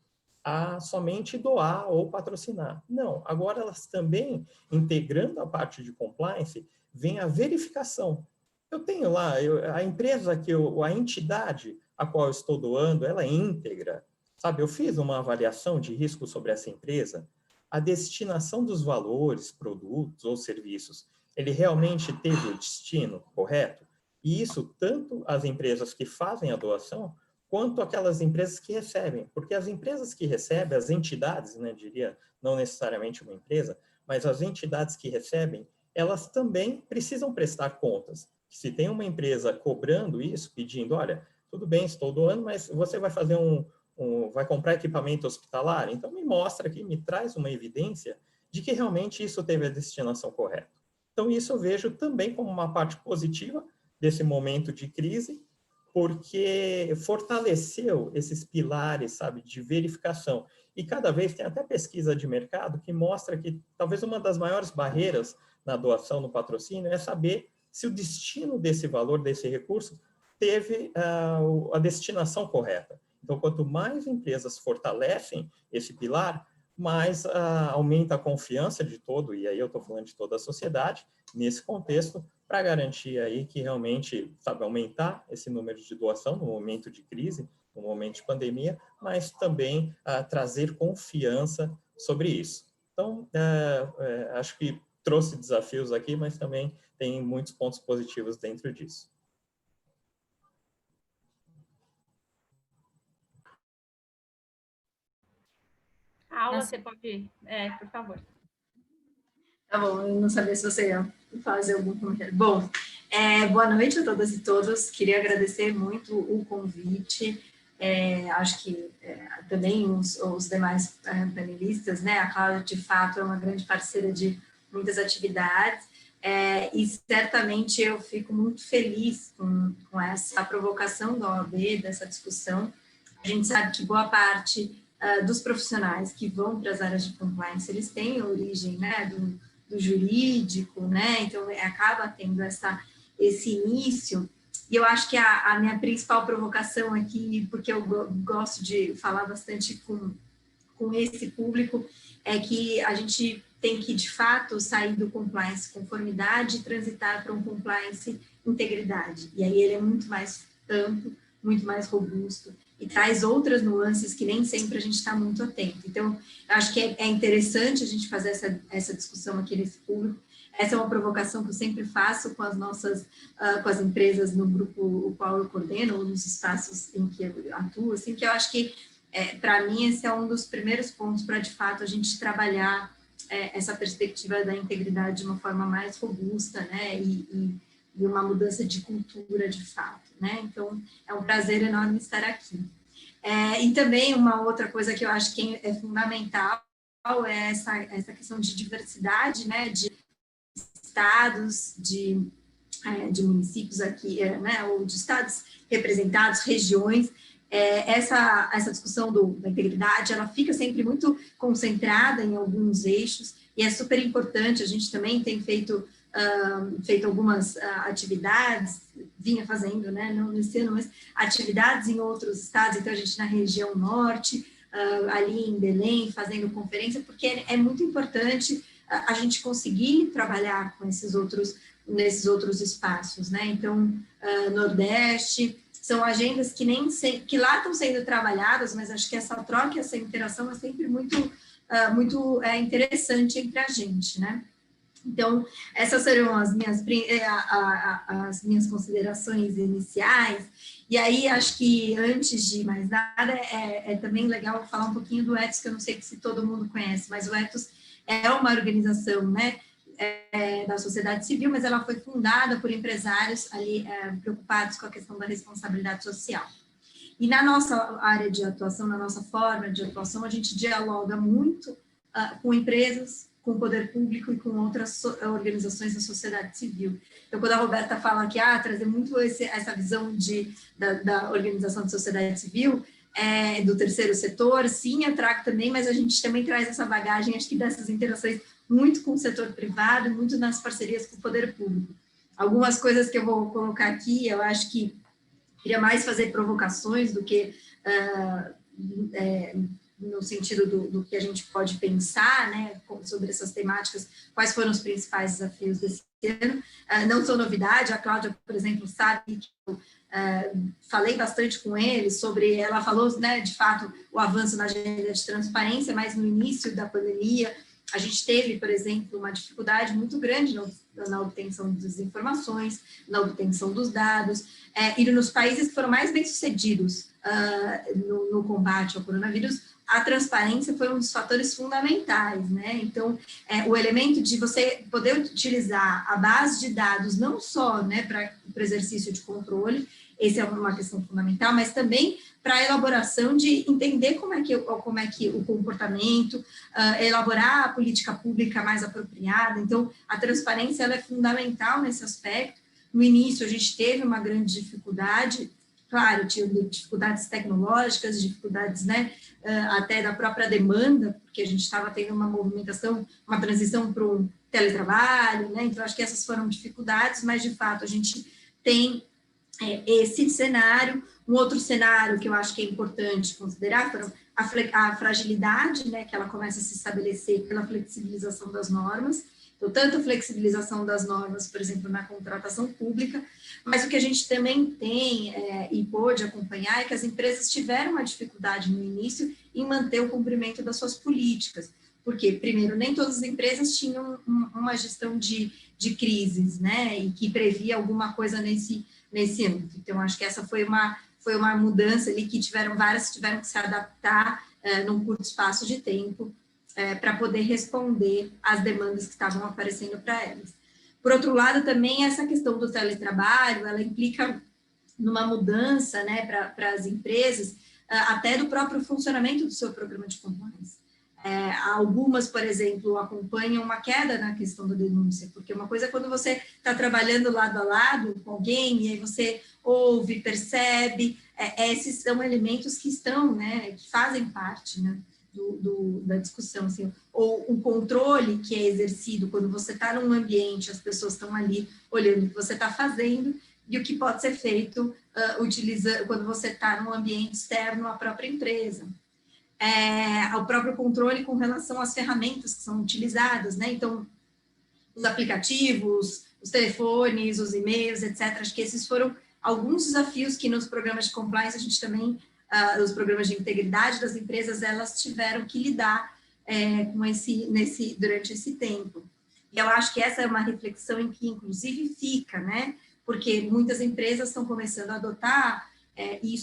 a somente doar ou patrocinar. Não, agora elas também, integrando a parte de compliance, vem a verificação. Eu tenho lá, a empresa a entidade a qual eu estou doando, ela é íntegra, sabe? Eu fiz uma avaliação de risco sobre essa empresa, a destinação dos valores, produtos ou serviços, ele realmente teve o destino correto? E isso, tanto as empresas que fazem a doação, quanto aquelas empresas que recebem, porque as empresas que recebem, as entidades, né, diria, não necessariamente uma empresa, mas as entidades que recebem, elas também precisam prestar contas. Se tem uma empresa cobrando isso, pedindo, olha, tudo bem, estou doando, mas você vai fazer vai comprar equipamento hospitalar? Então me mostra aqui, me traz uma evidência de que realmente isso teve a destinação correta. Então isso eu vejo também como uma parte positiva desse momento de crise, porque fortaleceu esses pilares, sabe, de verificação. E cada vez tem até pesquisa de mercado que mostra que talvez uma das maiores barreiras na doação, no patrocínio, é saber se o destino desse valor, desse recurso, teve a destinação correta. Então, quanto mais empresas fortalecem esse pilar, mais aumenta a confiança de todo, e aí eu estou falando de toda a sociedade, nesse contexto, para garantir aí que realmente, sabe, aumentar esse número de doação no momento de crise, no momento de pandemia, mas também trazer confiança sobre isso. Então, acho que trouxe desafios aqui, mas também tem muitos pontos positivos dentro disso. Aula, você pode... por favor. Tá bom, eu não sabia se você ia fazer algum comentário. Bom, boa noite a todas e todos. Queria agradecer muito o convite. Acho que também os demais panelistas, né? A Cláudia, de fato, é uma grande parceira de muitas atividades. E certamente eu fico muito feliz com essa provocação da OAB, dessa discussão. A gente sabe que boa parte dos profissionais que vão para as áreas de compliance, eles têm origem, né, do jurídico, né, então acaba tendo esse início, e eu acho que a minha principal provocação aqui, porque eu gosto de falar bastante com esse público, é que a gente tem que, de fato, sair do compliance conformidade e transitar para um compliance integridade, e aí ele é muito mais amplo, muito mais robusto, e traz outras nuances que nem sempre a gente está muito atento. Então, eu acho que é interessante a gente fazer essa discussão aqui nesse público. Essa é uma provocação que eu sempre faço com com as empresas no grupo o qual eu coordeno, ou nos espaços em que eu atuo, assim, que eu acho que, para mim, esse é um dos primeiros pontos para, de fato, a gente trabalhar essa perspectiva da integridade de uma forma mais robusta, né, e uma mudança de cultura, de fato, né? Então, é um prazer enorme estar aqui. E também uma outra coisa que eu acho que é fundamental é essa questão de diversidade, né? De estados, de municípios aqui, né? Ou de estados representados, regiões. Essa discussão da integridade, ela fica sempre muito concentrada em alguns eixos, e é super importante. A gente também tem feito algumas atividades, vinha fazendo, né, não nesse ano, mas atividades em outros estados, então a gente na região norte, ali em Belém, fazendo conferência, porque é muito importante a gente conseguir trabalhar com nesses outros espaços, né, então, Nordeste, são agendas que lá estão sendo trabalhadas, mas acho que essa troca, essa interação é sempre muito interessante entre a gente, né. Então, essas serão as minhas considerações iniciais, e aí acho que, antes de mais nada, é também legal falar um pouquinho do Ethos, que eu não sei se todo mundo conhece, mas o Ethos é uma organização, né, da sociedade civil, mas ela foi fundada por empresários ali preocupados com a questão da responsabilidade social. E na nossa área de atuação, na nossa forma de atuação, a gente dialoga muito com empresas, com o poder público e com outras organizações da sociedade civil. Então, quando a Roberta fala que trazer muito essa visão da organização da sociedade civil, do terceiro setor, sim, eu trago também, mas a gente também traz essa bagagem, acho que dessas interações muito com o setor privado, muito nas parcerias com o poder público. Algumas coisas que eu vou colocar aqui, eu acho que queria mais fazer provocações do que no sentido do que a gente pode pensar, né, sobre essas temáticas, quais foram os principais desafios desse ano. Não são novidade, a Cláudia, por exemplo, sabe que eu falei bastante com ele ela falou, né, de fato, o avanço na agenda de transparência, mas no início da pandemia, a gente teve, por exemplo, uma dificuldade muito grande na obtenção das informações, na obtenção dos dados, e nos países que foram mais bem-sucedidos no combate ao coronavírus, a transparência foi um dos fatores fundamentais, né? Então, o elemento de você poder utilizar a base de dados não só, né, para o exercício de controle, essa é uma questão fundamental, mas também para a elaboração de entender como é que o comportamento, elaborar a política pública mais apropriada. Então, a transparência ela é fundamental nesse aspecto. No início, a gente teve uma grande dificuldade, claro, tinha dificuldades tecnológicas, dificuldades, né, até da própria demanda, porque a gente estava tendo uma movimentação, uma transição para um teletrabalho, né, então acho que essas foram dificuldades, mas de fato a gente tem esse cenário. Um outro cenário que eu acho que é importante considerar foram a fragilidade, né, que ela começa a se estabelecer pela flexibilização das normas. Então, tanto a flexibilização das normas, por exemplo, na contratação pública, mas o que a gente também tem e pôde acompanhar é que as empresas tiveram uma dificuldade no início em manter o cumprimento das suas políticas. Porque, primeiro, nem todas as empresas tinham uma gestão de crises, né, e que previa alguma coisa nesse âmbito. Então, acho que essa foi uma mudança ali que várias tiveram que se adaptar num curto espaço de tempo para poder responder às demandas que estavam aparecendo para elas. Por outro lado, também essa questão do teletrabalho, ela implica numa mudança, né, para as empresas, até do próprio funcionamento do seu programa de compliance. Algumas, por exemplo, acompanham uma queda na questão da denúncia, porque uma coisa é quando você está trabalhando lado a lado com alguém, e aí você ouve, percebe, esses são elementos que estão, né, que fazem parte, né, da discussão, assim, ou o controle que é exercido quando você está num ambiente, as pessoas estão ali olhando o que você está fazendo, e o que pode ser feito quando você está num ambiente externo à própria empresa. Ao próprio controle com relação às ferramentas que são utilizadas, né? Então, os aplicativos, os telefones, os e-mails, etc. Acho que esses foram alguns desafios que nos programas de compliance a gente também, os programas de integridade das empresas, elas tiveram que lidar durante esse tempo. E eu acho que essa é uma reflexão em que, inclusive, fica, né? Porque muitas empresas estão começando a adotar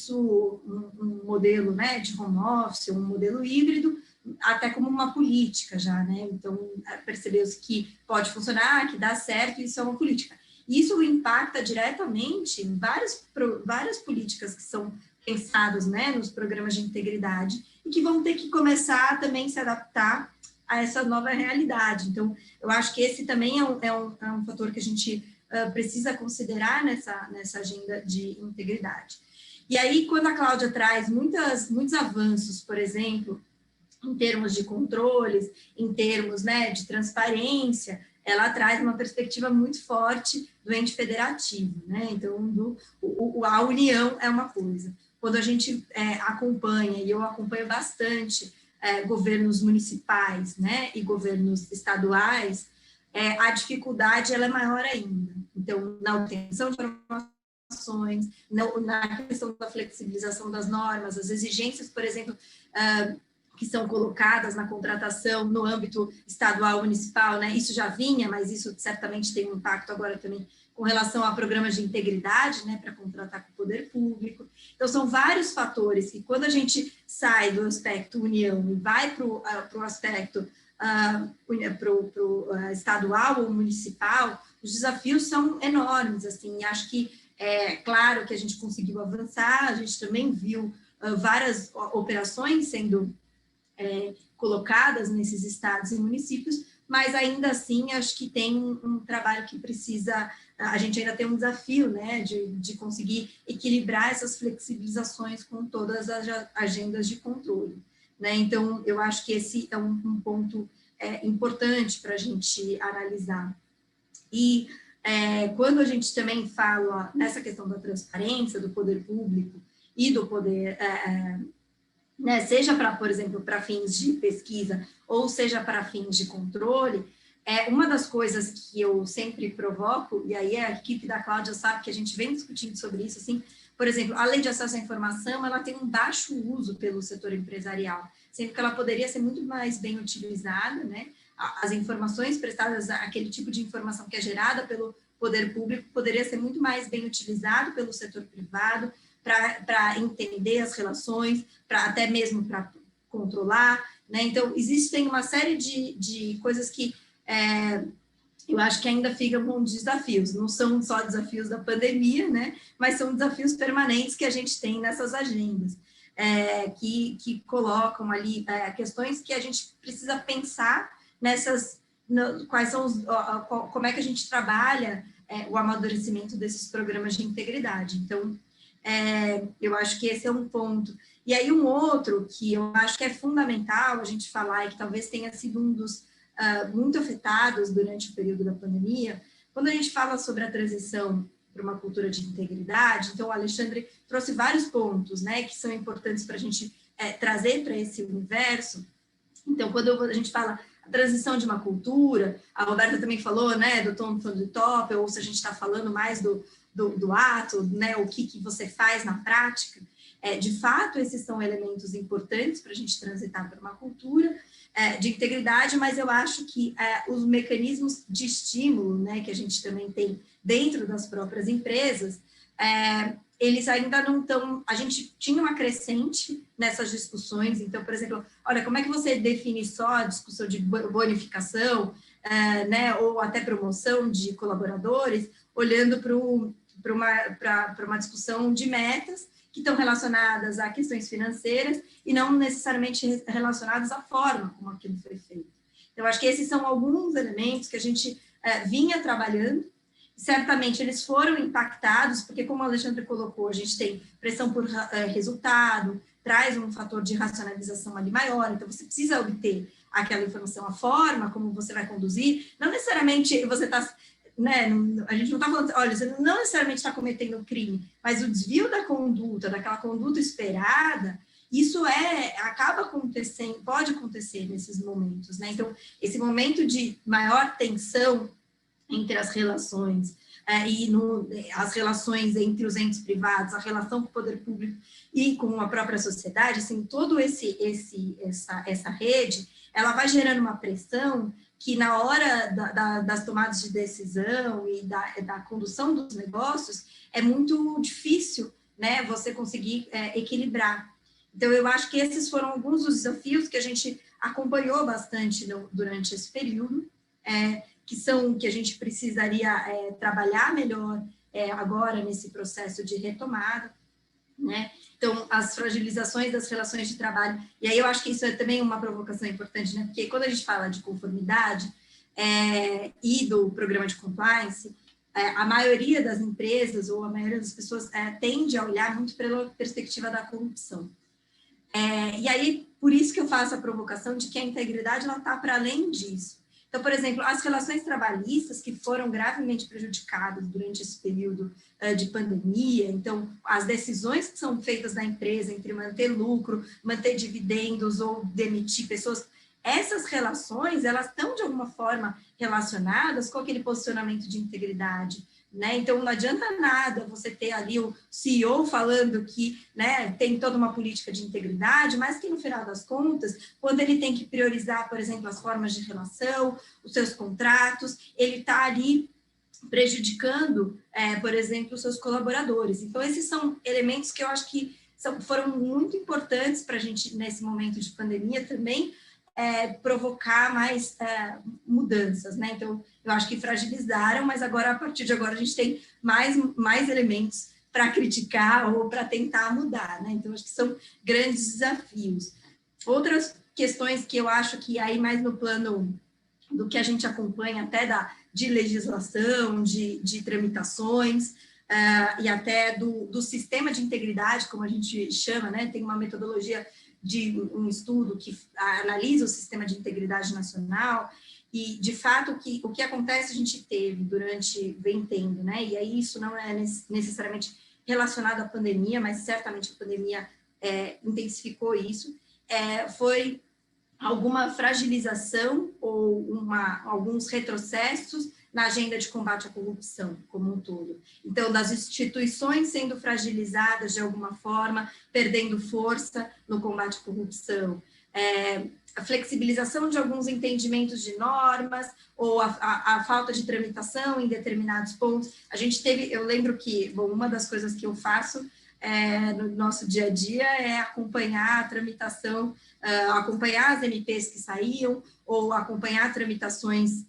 um modelo, né, de home office, um modelo híbrido, até como uma política já, né? Então, percebeu-se que pode funcionar, que dá certo, isso é uma política. Isso impacta diretamente em várias políticas que são pensadas, né, nos programas de integridade e que vão ter que começar também a se adaptar a essa nova realidade. Então, eu acho que esse também é um fator que a gente precisa considerar nessa agenda de integridade. E aí, quando a Cláudia traz muitos avanços, por exemplo, em termos de controles, em termos, né, de transparência, ela traz uma perspectiva muito forte do ente federativo, né? Então, a união é uma coisa. Quando a gente acompanha, e eu acompanho bastante governos municipais, né, e governos estaduais, a dificuldade ela é maior ainda. Então, na obtenção de informações, na questão da flexibilização das normas, as exigências, por exemplo, que são colocadas na contratação no âmbito estadual, municipal, né? Isso já vinha, mas isso certamente tem um impacto agora também com relação a programas de integridade, né, para contratar com o poder público. Então, são vários fatores que, quando a gente sai do aspecto união e vai para o aspecto estadual ou municipal, os desafios são enormes, assim, acho que claro que a gente conseguiu avançar, a gente também viu várias operações sendo colocadas nesses estados e municípios, mas ainda assim acho que tem um trabalho que precisa, a gente ainda tem um desafio, né, de conseguir equilibrar essas flexibilizações com todas as agendas de controle, né? Então, eu acho que esse é um ponto importante para a gente analisar. E quando a gente também fala nessa questão da transparência do poder público e do poder, né, seja para, por exemplo, para fins de pesquisa ou seja para fins de controle, uma das coisas que eu sempre provoco, e aí a equipe da Cláudia sabe que a gente vem discutindo sobre isso, assim, por exemplo, a lei de acesso à informação, ela tem um baixo uso pelo setor empresarial, sendo que ela poderia ser muito mais bem utilizada, né, as informações prestadas, aquele tipo de informação que é gerada pelo poder público, poderia ser muito mais bem utilizado pelo setor privado para entender as relações, até mesmo para controlar, né? Então, existem uma série de coisas que eu acho que ainda ficam com desafios, não são só desafios da pandemia, né? Mas são desafios permanentes que a gente tem nessas agendas, que colocam ali questões que a gente precisa pensar quais são como é que a gente trabalha o amadurecimento desses programas de integridade. Então, eu acho que esse é um ponto. E aí um outro que eu acho que é fundamental a gente falar e que talvez tenha sido um dos muito afetados durante o período da pandemia, quando a gente fala sobre a transição para uma cultura de integridade, então o Alexandre trouxe vários pontos, né, que são importantes para a gente trazer para esse universo. Então, quando a gente fala a transição de uma cultura, a Roberta também falou, né, do tom do top, ou se a gente está falando mais do ato, né, o que você faz na prática, de fato, esses são elementos importantes para a gente transitar para uma cultura de integridade, mas eu acho que os mecanismos de estímulo, né, que a gente também tem dentro das próprias empresas, eles ainda não estão... A gente tinha uma crescente nessas discussões, então, por exemplo, olha, como é que você define só a discussão de bonificação, né, ou até promoção de colaboradores, olhando para uma discussão de metas que estão relacionadas a questões financeiras e não necessariamente relacionadas à forma como aquilo foi feito. Então, acho que esses são alguns elementos que a gente vinha trabalhando. Certamente eles foram impactados, porque como o Alexandre colocou, a gente tem pressão por resultado, traz um fator de racionalização ali maior, então você precisa obter aquela informação, a forma como você vai conduzir, não necessariamente você está... Né, a gente não está falando, olha, você não necessariamente está cometendo um crime, mas o desvio da conduta, daquela conduta esperada, isso acaba acontecendo, pode acontecer nesses momentos, né? Então, esse momento de maior tensão entre as relações as relações entre os entes privados, a relação com o poder público e com a própria sociedade, assim, todo essa rede, ela vai gerando uma pressão que na hora das tomadas de decisão e da condução dos negócios, é muito difícil, né, você conseguir equilibrar. Então, eu acho que esses foram alguns dos desafios que a gente acompanhou bastante durante esse período, que a gente precisaria trabalhar melhor agora nesse processo de retomada, né? Então, as fragilizações das relações de trabalho, e aí eu acho que isso é também uma provocação importante, né? Porque quando a gente fala de conformidade e do programa de compliance, a maioria das empresas ou a maioria das pessoas tende a olhar muito pela perspectiva da corrupção. E aí, por isso que eu faço a provocação de que a integridade ela está para além disso. Então, por exemplo, as relações trabalhistas que foram gravemente prejudicadas durante esse período de pandemia, então, as decisões que são feitas na empresa entre manter lucro, manter dividendos ou demitir pessoas, essas relações, elas estão, de alguma forma, relacionadas com aquele posicionamento de integridade, né? Então, não adianta nada você ter ali o CEO falando que, né, tem toda uma política de integridade, mas que, no final das contas, quando ele tem que priorizar, por exemplo, as formas de relação, os seus contratos, ele está ali prejudicando, por exemplo, os seus colaboradores. Então, esses são elementos que eu acho que foram muito importantes para a gente, nesse momento de pandemia também, provocar mais mudanças, né? Então, eu acho que fragilizaram, mas agora, a partir de agora, a gente tem mais elementos para criticar ou para tentar mudar, né? Então, acho que são grandes desafios. Outras questões que eu acho que aí mais no plano do que a gente acompanha até de legislação, de tramitações, e até do sistema de integridade, como a gente chama, né? Tem uma metodologia de um estudo que analisa o sistema de integridade nacional, e, de fato, o que acontece a gente vem tendo, né? E aí isso não é necessariamente relacionado à pandemia, mas certamente a pandemia intensificou isso, foi alguma fragilização ou alguns retrocessos na agenda de combate à corrupção como um todo. Então, das instituições sendo fragilizadas de alguma forma, perdendo força no combate à corrupção, a flexibilização de alguns entendimentos de normas, ou a falta de tramitação em determinados pontos. A gente teve, eu lembro que, bom, uma das coisas que eu faço no nosso dia a dia é acompanhar a tramitação, acompanhar as MPs que saíam, ou acompanhar tramitações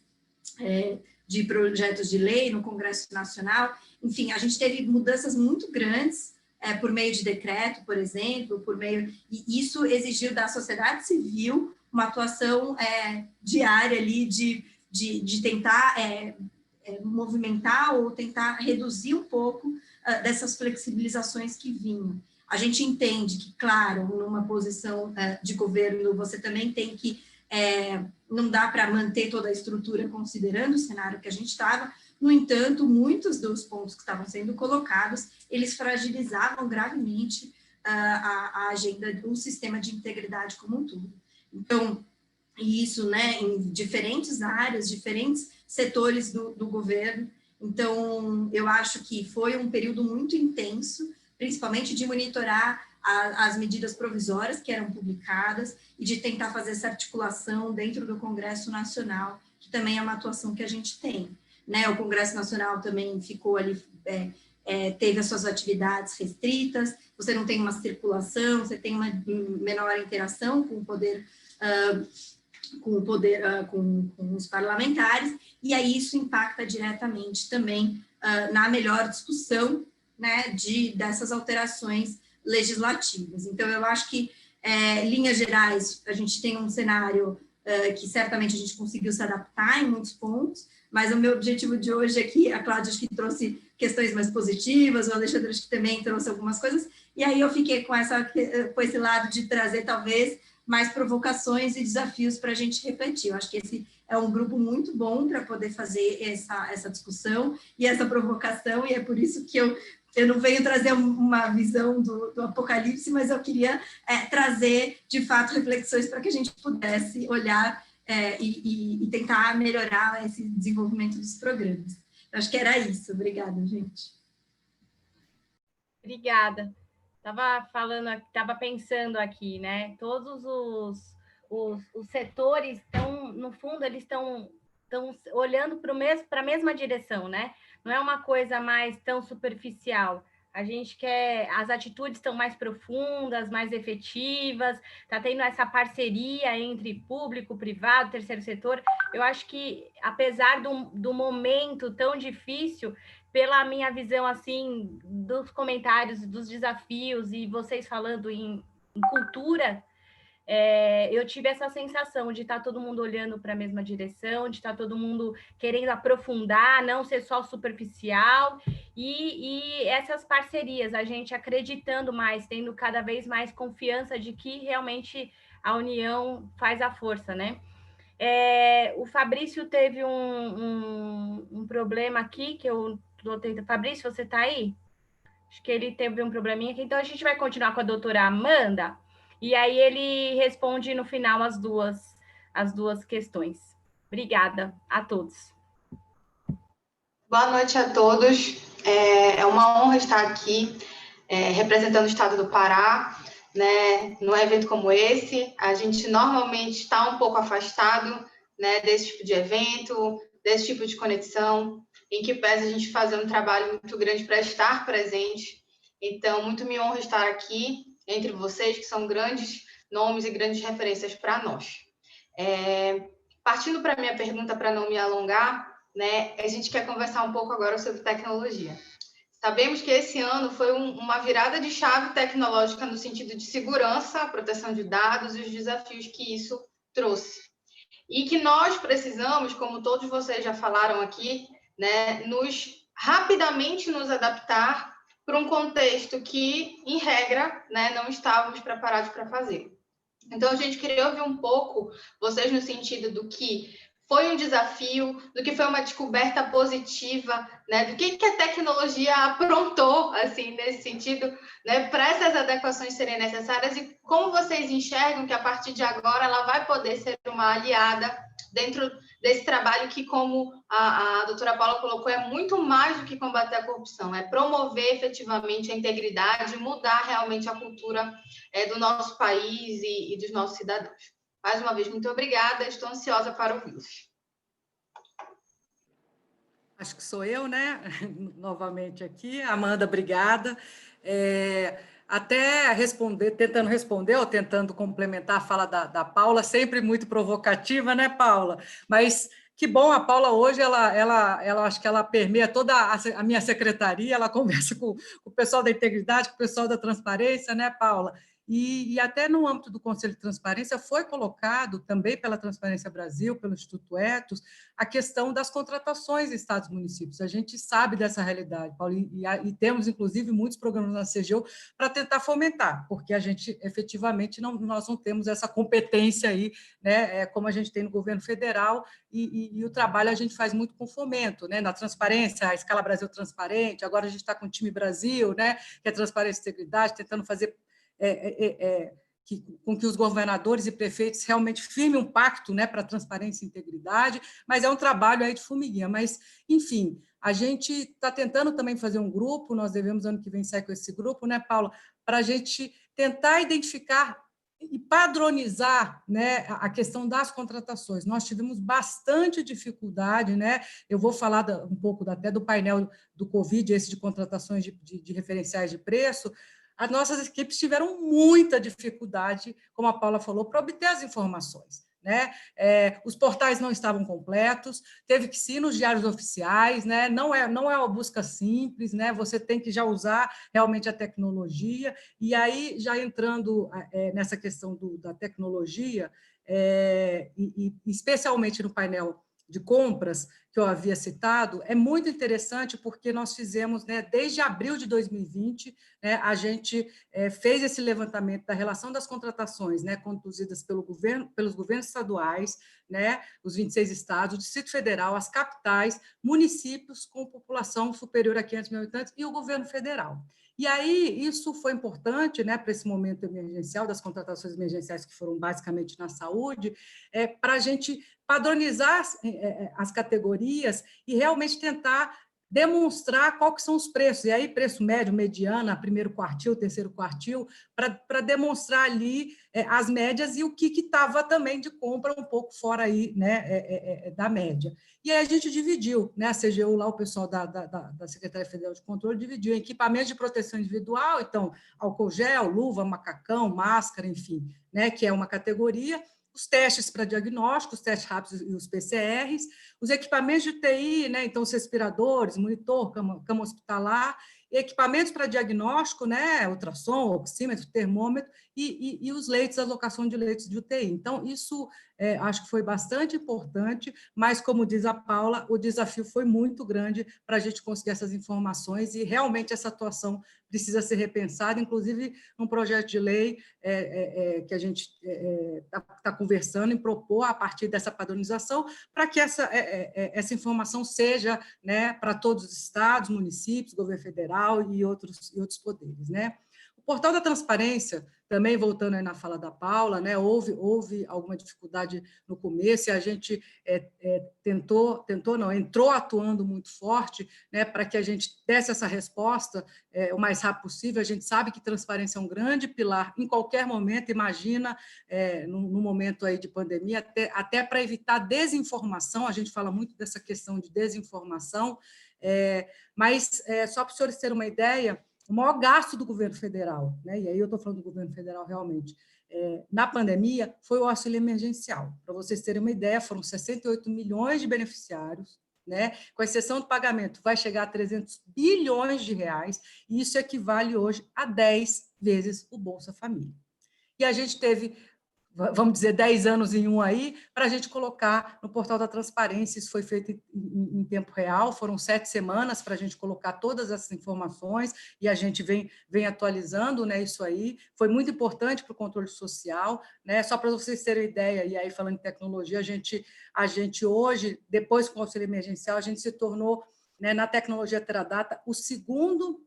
de projetos de lei no Congresso Nacional. Enfim, a gente teve mudanças muito grandes por meio de decreto, por exemplo, e isso exigiu da sociedade civil uma atuação diária ali de tentar movimentar ou tentar reduzir um pouco dessas flexibilizações que vinham. A gente entende que, claro, numa posição de governo, você também tem que, não dá para manter toda a estrutura considerando o cenário que a gente estava. No entanto, muitos dos pontos que estavam sendo colocados, eles fragilizavam gravemente a agenda do sistema de integridade como um todo. Então, isso, né, em diferentes áreas, diferentes setores do governo. Então, eu acho que foi um período muito intenso, principalmente de monitorar as medidas provisórias que eram publicadas e de tentar fazer essa articulação dentro do Congresso Nacional, que também é uma atuação que a gente tem, né? O Congresso Nacional também ficou ali, teve as suas atividades restritas, você não tem uma circulação, você tem uma menor interação com o poder, com os parlamentares, e aí isso impacta diretamente também na melhor discussão, né, dessas alterações legislativas. Então, eu acho que, linhas gerais, a gente tem um cenário que certamente a gente conseguiu se adaptar em muitos pontos, mas o meu objetivo de hoje aqui, a Cláudia acho que trouxe questões mais positivas, o Alexandre acho que também trouxe algumas coisas, e aí eu fiquei com esse lado de trazer, talvez, mais provocações e desafios para a gente refletir. Eu acho que esse é um grupo muito bom para poder fazer essa discussão e essa provocação, e é por isso que eu não venho trazer uma visão do apocalipse, mas eu queria trazer, de fato, reflexões para que a gente pudesse olhar e tentar melhorar esse desenvolvimento dos programas. Eu acho que era isso. Obrigada, gente. Obrigada. Estava pensando aqui, né? Todos os setores estão, no fundo, eles estão olhando para a mesma direção, né? Não é uma coisa mais tão superficial. A gente quer, as atitudes estão mais profundas, mais efetivas, está tendo essa parceria entre público, privado, terceiro setor. Eu acho que, apesar do momento tão difícil, pela minha visão, assim, dos comentários, dos desafios, e vocês falando em cultura, eu tive essa sensação de estar todo mundo olhando para a mesma direção, de estar todo mundo querendo aprofundar, não ser só superficial, e essas parcerias, a gente acreditando mais, tendo cada vez mais confiança de que realmente a união faz a força, né? O Fabrício teve um problema aqui, que eu estou tentando... Fabrício, você está aí? Acho que ele teve um probleminha aqui, então a gente vai continuar com a doutora Amanda, e aí ele responde no final as duas questões. Obrigada a todos. Boa noite a todos. É uma honra estar aqui representando o estado do Pará, né, num evento como esse. A gente normalmente está um pouco afastado, né, desse tipo de evento, desse tipo de conexão, em que pese a gente fazer um trabalho muito grande para estar presente. Então, muito me honra estar aqui entre vocês, que são grandes nomes e grandes referências para nós. Partindo para a minha pergunta, para não me alongar, né, a gente quer conversar um pouco agora sobre tecnologia. Sabemos que esse ano foi uma virada de chave tecnológica no sentido de segurança, proteção de dados e os desafios que isso trouxe. E que nós precisamos, como todos vocês já falaram aqui, né, rapidamente nos adaptar para um contexto que, em regra, né, não estávamos preparados para fazer. Então, a gente queria ouvir um pouco vocês no sentido do que foi um desafio, do que foi uma descoberta positiva, né, do que a tecnologia aprontou, assim, nesse sentido, né, para essas adequações serem necessárias, e como vocês enxergam que, a partir de agora, ela vai poder ser uma aliada dentro desse trabalho que, como a doutora Paula colocou, é muito mais do que combater a corrupção, é promover efetivamente a integridade, mudar realmente a cultura do nosso país e dos nossos cidadãos. Mais uma vez, muito obrigada, estou ansiosa para ouvi-los. Acho que sou eu, né? Novamente aqui. Amanda, obrigada. Até tentando responder ou tentando complementar a fala da Paula, sempre muito provocativa, né, Paula? Mas que bom, a Paula hoje, ela acho que ela permeia toda a minha secretaria, ela conversa com o pessoal da integridade, com o pessoal da transparência, né, Paula? E até no âmbito do Conselho de Transparência foi colocado, também pela Transparência Brasil, pelo Instituto Etos, a questão das contratações em estados e municípios. A gente sabe dessa realidade, Paulo, e temos, inclusive, muitos programas na CGU para tentar fomentar, porque a gente, efetivamente, nós não temos essa competência aí, né, como a gente tem no governo federal, e o trabalho a gente faz muito com fomento, né, na transparência, a Escala Brasil Transparente, agora a gente está com o Time Brasil, né, que é transparência e integridade, tentando fazer com que os governadores e prefeitos realmente firmem um pacto, né, para transparência e integridade, mas é um trabalho aí de formiguinha. Mas, enfim, a gente está tentando também fazer um grupo, nós devemos, ano que vem, sair com esse grupo, né, Paula, para a gente tentar identificar e padronizar, né, a questão das contratações. Nós tivemos bastante dificuldade, né? Eu vou falar um pouco até do painel do Covid, esse de contratações de referenciais de preço. As nossas equipes tiveram muita dificuldade, como a Paula falou, para obter as informações, né? Os portais não estavam completos, teve que ir nos diários oficiais, né? Não é uma busca simples, né? Você tem que já usar realmente a tecnologia. E aí, já entrando nessa questão da tecnologia, e especialmente no painel de compras, que eu havia citado, é muito interessante porque nós fizemos, né, desde abril de 2020, né, a gente fez esse levantamento da relação das contratações, né, conduzidas pelos governos estaduais, né, os 26 estados, o Distrito Federal, as capitais, municípios com população superior a 500 mil habitantes e o governo federal. E aí, isso foi importante, né, para esse momento emergencial, das contratações emergenciais que foram basicamente na saúde, para a gente padronizar as categorias e realmente tentar demonstrar quais são os preços, e aí preço médio, mediana, primeiro quartil, terceiro quartil, para demonstrar ali as médias e o que estava também de compra um pouco fora aí, né, da média. E aí a gente dividiu, né, a CGU lá, o pessoal da Secretaria Federal de Controle dividiu em equipamentos de proteção individual, então álcool gel, luva, macacão, máscara, enfim, né, que é uma categoria, os testes para diagnóstico, os testes rápidos e os PCRs, os equipamentos de UTI, né, então os respiradores, monitor, cama hospitalar, equipamentos para diagnóstico, né, ultrassom, oxímetro, termômetro, e os leitos, a alocação de leitos de UTI. Então, isso acho que foi bastante importante, mas, como diz a Paula, o desafio foi muito grande para a gente conseguir essas informações e, realmente, essa atuação precisa ser repensada, inclusive, um projeto de lei que a gente está conversando em propor, a partir dessa padronização, para que essa informação seja, né, para todos os estados, municípios, governo federal e outros poderes, né? O portal da transparência, também voltando aí na fala da Paula, né, houve alguma dificuldade no começo e a gente entrou atuando muito forte, né, para que a gente desse essa resposta o mais rápido possível. A gente sabe que transparência é um grande pilar em qualquer momento, imagina no momento aí de pandemia, até para evitar desinformação, a gente fala muito dessa questão de desinformação, mas só para os senhores terem uma ideia, o maior gasto do governo federal, né, e aí eu estou falando do governo federal realmente, na pandemia, foi o auxílio emergencial. Para vocês terem uma ideia, foram 68 milhões de beneficiários, né, com exceção do pagamento, vai chegar a 300 bilhões de reais, e isso equivale hoje a 10 vezes o Bolsa Família. E a gente teve, vamos dizer, 10 anos em um aí, para a gente colocar no portal da transparência. Isso foi feito em tempo real, foram 7 semanas para a gente colocar todas essas informações, e a gente vem atualizando, né, isso aí. Foi muito importante para o controle social, né? Só para vocês terem ideia, e aí falando em tecnologia, a gente hoje, depois com o auxílio emergencial, a gente se tornou, né, na tecnologia Teradata, o segundo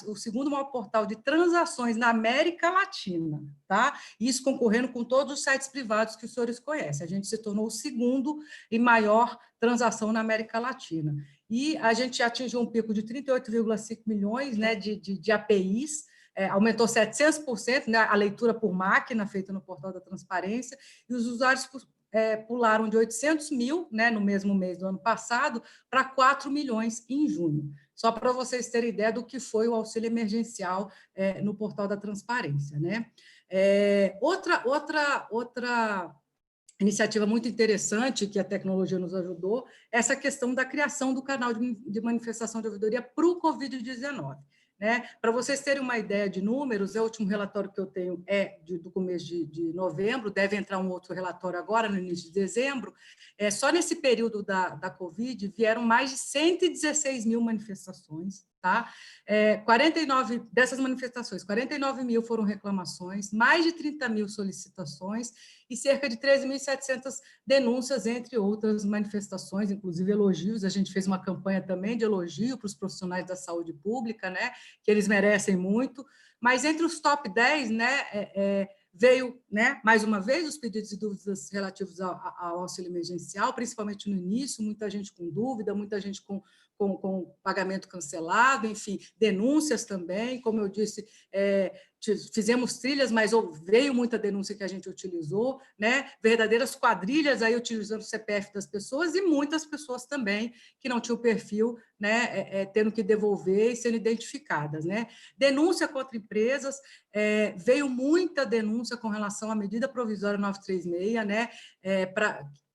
o segundo maior portal de transações na América Latina, tá? Isso concorrendo com todos os sites privados que os senhores conhecem. A gente se tornou o segundo e maior transação na América Latina. E a gente atingiu um pico de 38,5 milhões, né, de APIs, aumentou 700%, né, a leitura por máquina feita no portal da transparência, e os usuários pularam de 800 mil, né, no mesmo mês do ano passado, para 4 milhões em junho. Só para vocês terem ideia do que foi o auxílio emergencial no portal da transparência, né? Outra iniciativa muito interessante que a tecnologia nos ajudou é essa questão da criação do canal de manifestação de ouvidoria para o Covid-19. Né? Para vocês terem uma ideia de números, o último relatório que eu tenho do começo de novembro, deve entrar um outro relatório agora, no início de dezembro. Só nesse período da Covid, vieram mais de 116 mil manifestações, tá? 49 dessas manifestações, 49 mil foram reclamações, mais de 30 mil solicitações e cerca de 13.700 denúncias, entre outras manifestações, inclusive elogios. A gente fez uma campanha também de elogio para os profissionais da saúde pública, né, que eles merecem muito, mas entre os top 10, né, veio, né, mais uma vez, os pedidos e dúvidas relativos ao auxílio emergencial, principalmente no início, muita gente com dúvida, muita gente com pagamento cancelado, enfim, denúncias também, como eu disse, fizemos trilhas, mas veio muita denúncia que a gente utilizou, né? Verdadeiras quadrilhas aí utilizando o CPF das pessoas e muitas pessoas também que não tinham perfil, né? Tendo que devolver e sendo identificadas, né? Denúncia contra empresas, veio muita denúncia com relação à medida provisória 936, né?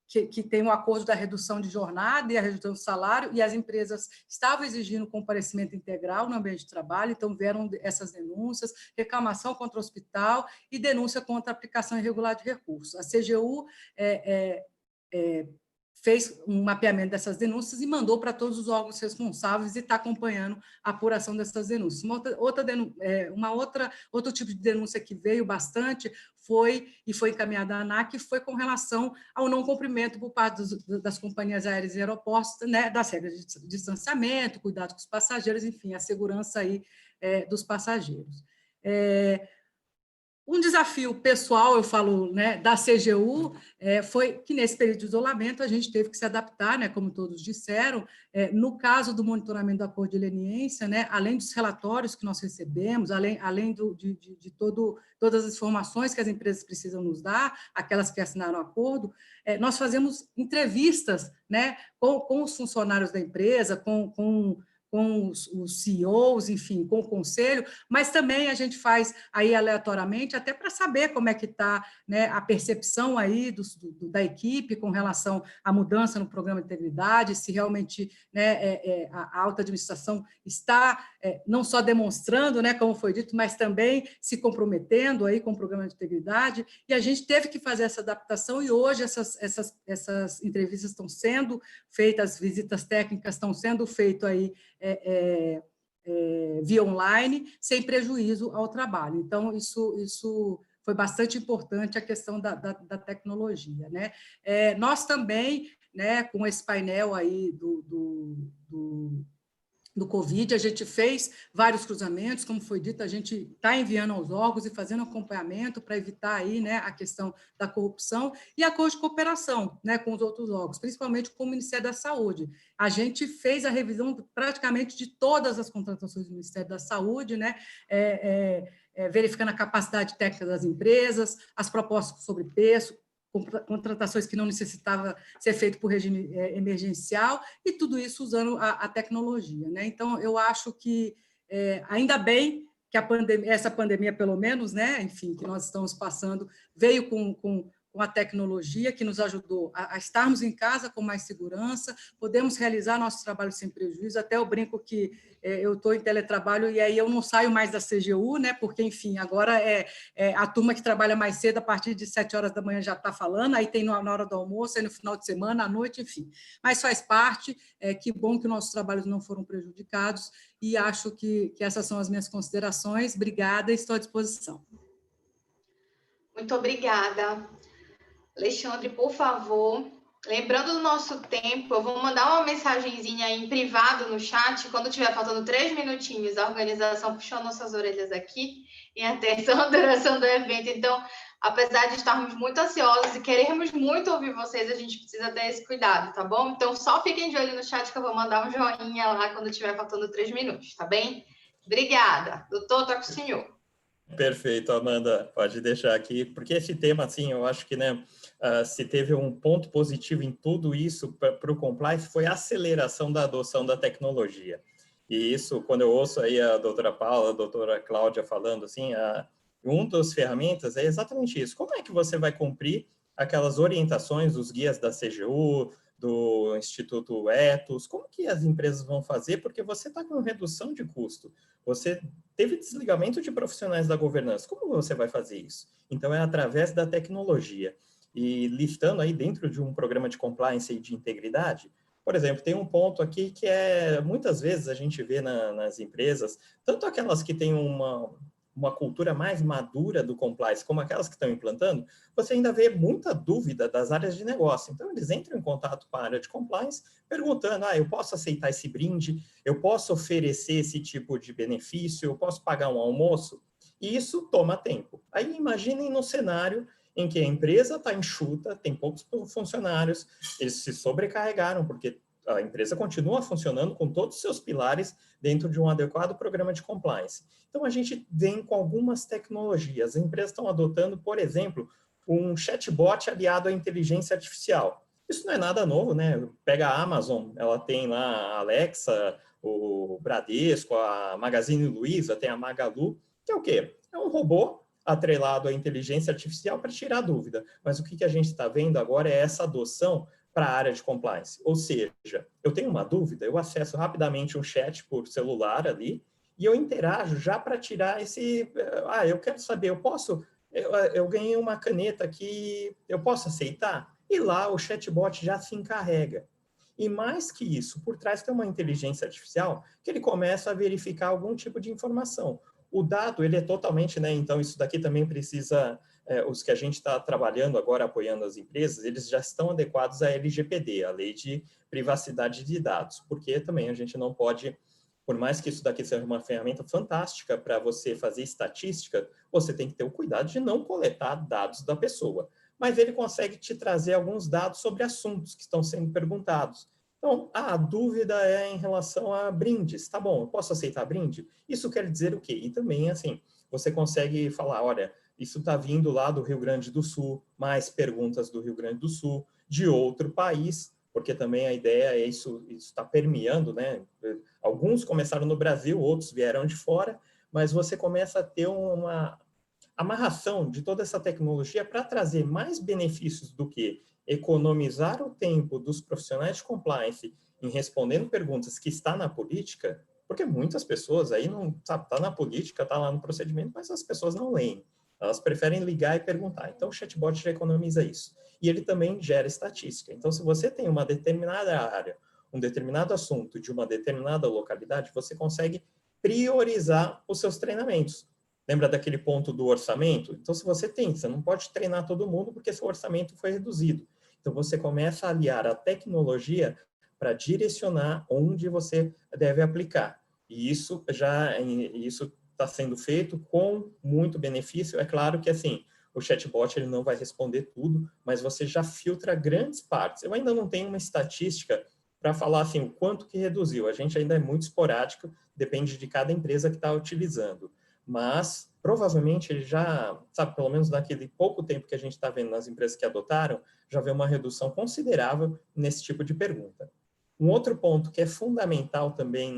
Que tem um acordo da redução de jornada e a redução do salário, e as empresas estavam exigindo comparecimento integral no ambiente de trabalho, então vieram essas denúncias, reclamação contra o hospital e denúncia contra a aplicação irregular de recursos. A CGU fez um mapeamento dessas denúncias e mandou para todos os órgãos responsáveis e está acompanhando a apuração dessas denúncias. Outro tipo de denúncia que veio bastante foi encaminhada à ANAC, foi com relação ao não cumprimento por parte das companhias aéreas e aeroportos, né, das regras de distanciamento, cuidado com os passageiros, enfim, a segurança aí, dos passageiros. Um desafio pessoal, eu falo, né, da CGU, foi que nesse período de isolamento a gente teve que se adaptar, né, como todos disseram. No caso do monitoramento da acordo de leniência, né, além dos relatórios que nós recebemos, além de todas as informações que as empresas precisam nos dar, aquelas que assinaram o acordo, nós fazemos entrevistas, né, com os funcionários da empresa, com os CEOs, enfim, com o conselho, mas também a gente faz aí aleatoriamente, até para saber como é que está, né, a percepção aí da equipe com relação à mudança no programa de integridade, se realmente, né, a alta administração está não só demonstrando, né, como foi dito, mas também se comprometendo aí com o programa de integridade, e a gente teve que fazer essa adaptação, e hoje essas entrevistas estão sendo feitas, as visitas técnicas estão sendo feitas aí via online, sem prejuízo ao trabalho. Então, isso foi bastante importante, a questão da tecnologia, né? Nós também, né, com esse painel aí do Covid, a gente fez vários cruzamentos, como foi dito, a gente está enviando aos órgãos e fazendo acompanhamento para evitar aí, né, a questão da corrupção e acordo de cooperação, né, com os outros órgãos, principalmente com o Ministério da Saúde. A gente fez a revisão praticamente de todas as contratações do Ministério da Saúde, né, verificando a capacidade técnica das empresas, as propostas sobre preço, contratações que não necessitava ser feito por regime emergencial, e tudo isso usando a tecnologia, né? Então, eu acho que, ainda bem que essa pandemia, pelo menos, né, enfim, que nós estamos passando, veio com a tecnologia que nos ajudou a estarmos em casa com mais segurança, podemos realizar nosso trabalho sem prejuízo. Até eu brinco que eu estou em teletrabalho e aí eu não saio mais da CGU, né? Porque, enfim, agora a turma que trabalha mais cedo, a partir de 7 horas da manhã já está falando, aí tem na hora do almoço, aí no final de semana, à noite, enfim. Mas faz parte, que bom que nossos trabalhos não foram prejudicados, e acho que essas são as minhas considerações. Obrigada, estou à disposição. Muito obrigada. Alexandre, por favor, Lembrando do nosso tempo, eu vou mandar uma mensagenzinha em privado no chat, quando tiver faltando 3 minutinhos, a organização puxou nossas orelhas aqui, em atenção à duração do evento. Então, apesar de estarmos muito ansiosos e queremos muito ouvir vocês, a gente precisa ter esse cuidado, tá bom? Então, só fiquem de olho no chat que eu vou mandar um joinha lá quando tiver faltando 3 minutos, tá bem? Obrigada. Doutor, tá com o senhor. Perfeito, Amanda, pode deixar aqui, porque esse tema, assim, eu acho que, né, se teve um ponto positivo em tudo isso para o compliance, foi a aceleração da adoção da tecnologia. E isso, quando eu ouço aí a doutora Paula, a doutora Cláudia falando, assim, uma das ferramentas é exatamente isso. Como é que você vai cumprir aquelas orientações, os guias da CGU, do Instituto Ethos, como que as empresas vão fazer? Porque você está com redução de custo, você teve desligamento de profissionais da governança, como você vai fazer isso? Então, é através da tecnologia. E listando aí dentro de um programa de compliance e de integridade, por exemplo, tem um ponto aqui que muitas vezes a gente vê nas empresas, tanto aquelas que têm uma cultura mais madura do compliance, como aquelas que estão implantando, você ainda vê muita dúvida das áreas de negócio. Então, eles entram em contato com a área de compliance, perguntando, eu posso aceitar esse brinde? Eu posso oferecer esse tipo de benefício? Eu posso pagar um almoço? E isso toma tempo. Aí, imaginem no cenário em que a empresa está enxuta, tem poucos funcionários, eles se sobrecarregaram, porque a empresa continua funcionando com todos os seus pilares dentro de um adequado programa de compliance. Então, a gente vem com algumas tecnologias. As empresas estão adotando, por exemplo, um chatbot aliado à inteligência artificial. Isso não é nada novo, né? Pega a Amazon, ela tem lá a Alexa, o Bradesco, a Magazine Luiza, tem a Magalu, que é o quê? É um robô atrelado à inteligência artificial para tirar dúvida. Mas o que a gente está vendo agora é essa adoção para a área de compliance. Ou seja, eu tenho uma dúvida, eu acesso rapidamente um chat por celular ali e eu interajo já para tirar esse... eu quero saber, eu ganhei uma caneta aqui, eu posso aceitar? E lá o chatbot já se encarrega. E mais que isso, por trás tem uma inteligência artificial que ele começa a verificar algum tipo de informação. O dado, ele é totalmente, né? Então, isso daqui também precisa... os que a gente está trabalhando agora, apoiando as empresas, eles já estão adequados à LGPD, a Lei de Privacidade de Dados, porque também a gente não pode, por mais que isso daqui seja uma ferramenta fantástica para você fazer estatística, você tem que ter o cuidado de não coletar dados da pessoa. Mas ele consegue te trazer alguns dados sobre assuntos que estão sendo perguntados. Então, a dúvida é em relação a brindes. Tá bom, eu posso aceitar brinde? Isso quer dizer o quê? E também, assim, você consegue falar, olha, isso está vindo lá do Rio Grande do Sul, mais perguntas do Rio Grande do Sul, de outro país, porque também a ideia é isso está permeando, né? Alguns começaram no Brasil, outros vieram de fora, mas você começa a ter uma amarração de toda essa tecnologia para trazer mais benefícios do que economizar o tempo dos profissionais de compliance em respondendo perguntas que está na política, porque muitas pessoas aí não, sabe, está na política, está lá no procedimento, mas as pessoas não leem. Elas preferem ligar e perguntar. Então, o chatbot já economiza isso. E ele também gera estatística. Então, se você tem uma determinada área, um determinado assunto de uma determinada localidade, você consegue priorizar os seus treinamentos. Lembra daquele ponto do orçamento? Então, se você não pode treinar todo mundo porque seu orçamento foi reduzido. Então, você começa a aliar a tecnologia para direcionar onde você deve aplicar. E isso está sendo feito com muito benefício. É claro que, assim, o chatbot ele não vai responder tudo, mas você já filtra grandes partes. Eu ainda não tenho uma estatística para falar assim, o quanto que reduziu. A gente ainda é muito esporádico, depende de cada empresa que está utilizando. Mas, provavelmente, ele já, sabe, pelo menos naquele pouco tempo que a gente está vendo nas empresas que adotaram, já vê uma redução considerável nesse tipo de pergunta. Um outro ponto que é fundamental também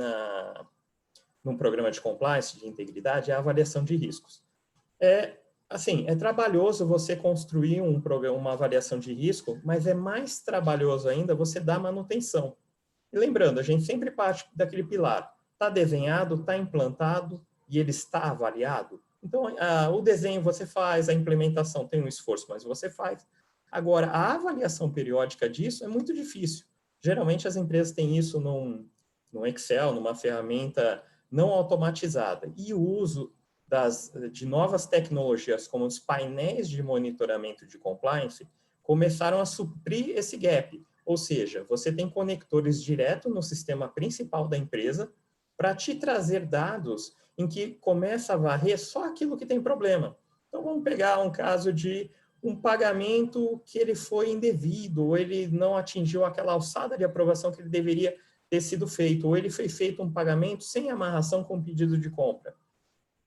num programa de compliance, de integridade, é a avaliação de riscos. É trabalhoso você construir uma avaliação de risco, mas é mais trabalhoso ainda você dar manutenção. E lembrando, a gente sempre parte daquele pilar. Está desenhado, está implantado e ele está avaliado. Então, o desenho você faz, a implementação tem um esforço, mas você faz. Agora, a avaliação periódica disso é muito difícil. Geralmente, as empresas têm isso num Excel, numa ferramenta não automatizada. E o uso de novas tecnologias, como os painéis de monitoramento de compliance, começaram a suprir esse gap. Ou seja, você tem conectores direto no sistema principal da empresa para te trazer dados em que começa a varrer só aquilo que tem problema. Então, vamos pegar um caso de um pagamento que ele foi indevido, ou ele não atingiu aquela alçada de aprovação que ele deveria ter sido feito, ou ele foi feito um pagamento sem amarração com o pedido de compra.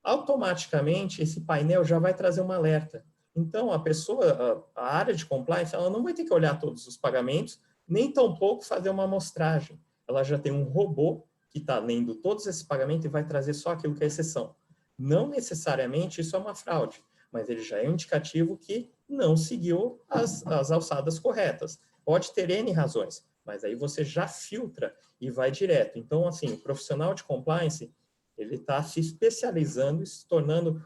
Automaticamente, esse painel já vai trazer um alerta. Então, a pessoa, a área de compliance, ela não vai ter que olhar todos os pagamentos, nem tampouco fazer uma amostragem. Ela já tem um robô que está lendo todos esses pagamentos e vai trazer só aquilo que é exceção. Não necessariamente isso é uma fraude, mas ele já é um indicativo que não seguiu as alçadas corretas. Pode ter N razões, mas aí você já filtra e vai direto. Então, assim, o profissional de compliance, ele está se especializando e se tornando,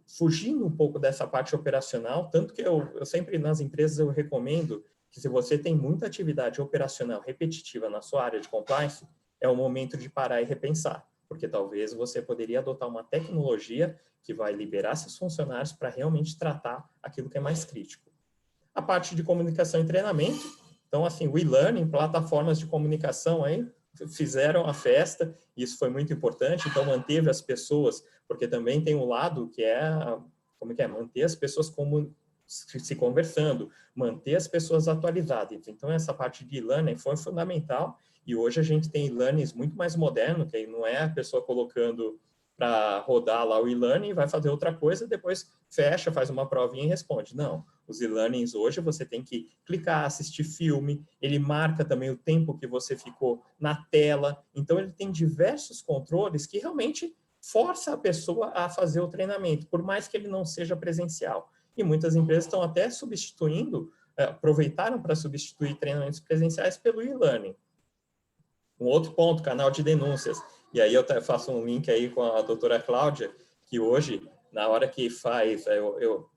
fugindo um pouco dessa parte operacional, tanto que eu sempre, nas empresas, eu recomendo que se você tem muita atividade operacional repetitiva na sua área de compliance, é o momento de parar e repensar, porque talvez você poderia adotar uma tecnologia que vai liberar seus funcionários para realmente tratar aquilo que é mais crítico. A parte de comunicação e treinamento, então, assim, o e-learning, plataformas de comunicação aí, fizeram a festa, isso foi muito importante, então manteve as pessoas, porque também tem um lado que é, manter as pessoas se conversando, manter as pessoas atualizadas. Então, essa parte de e-learning foi fundamental, e hoje a gente tem e-learnings muito mais moderno, que aí não é a pessoa colocando para rodar lá o e-learning, vai fazer outra coisa, depois fecha, faz uma provinha e responde. Não, os e-learnings hoje você tem que clicar, assistir filme, ele marca também o tempo que você ficou na tela, então ele tem diversos controles que realmente força a pessoa a fazer o treinamento, por mais que ele não seja presencial. E muitas empresas estão até substituindo, aproveitaram para substituir treinamentos presenciais pelo e-learning. Um outro ponto, canal de denúncias. E aí eu faço um link aí com a doutora Cláudia, que hoje, na hora que faz,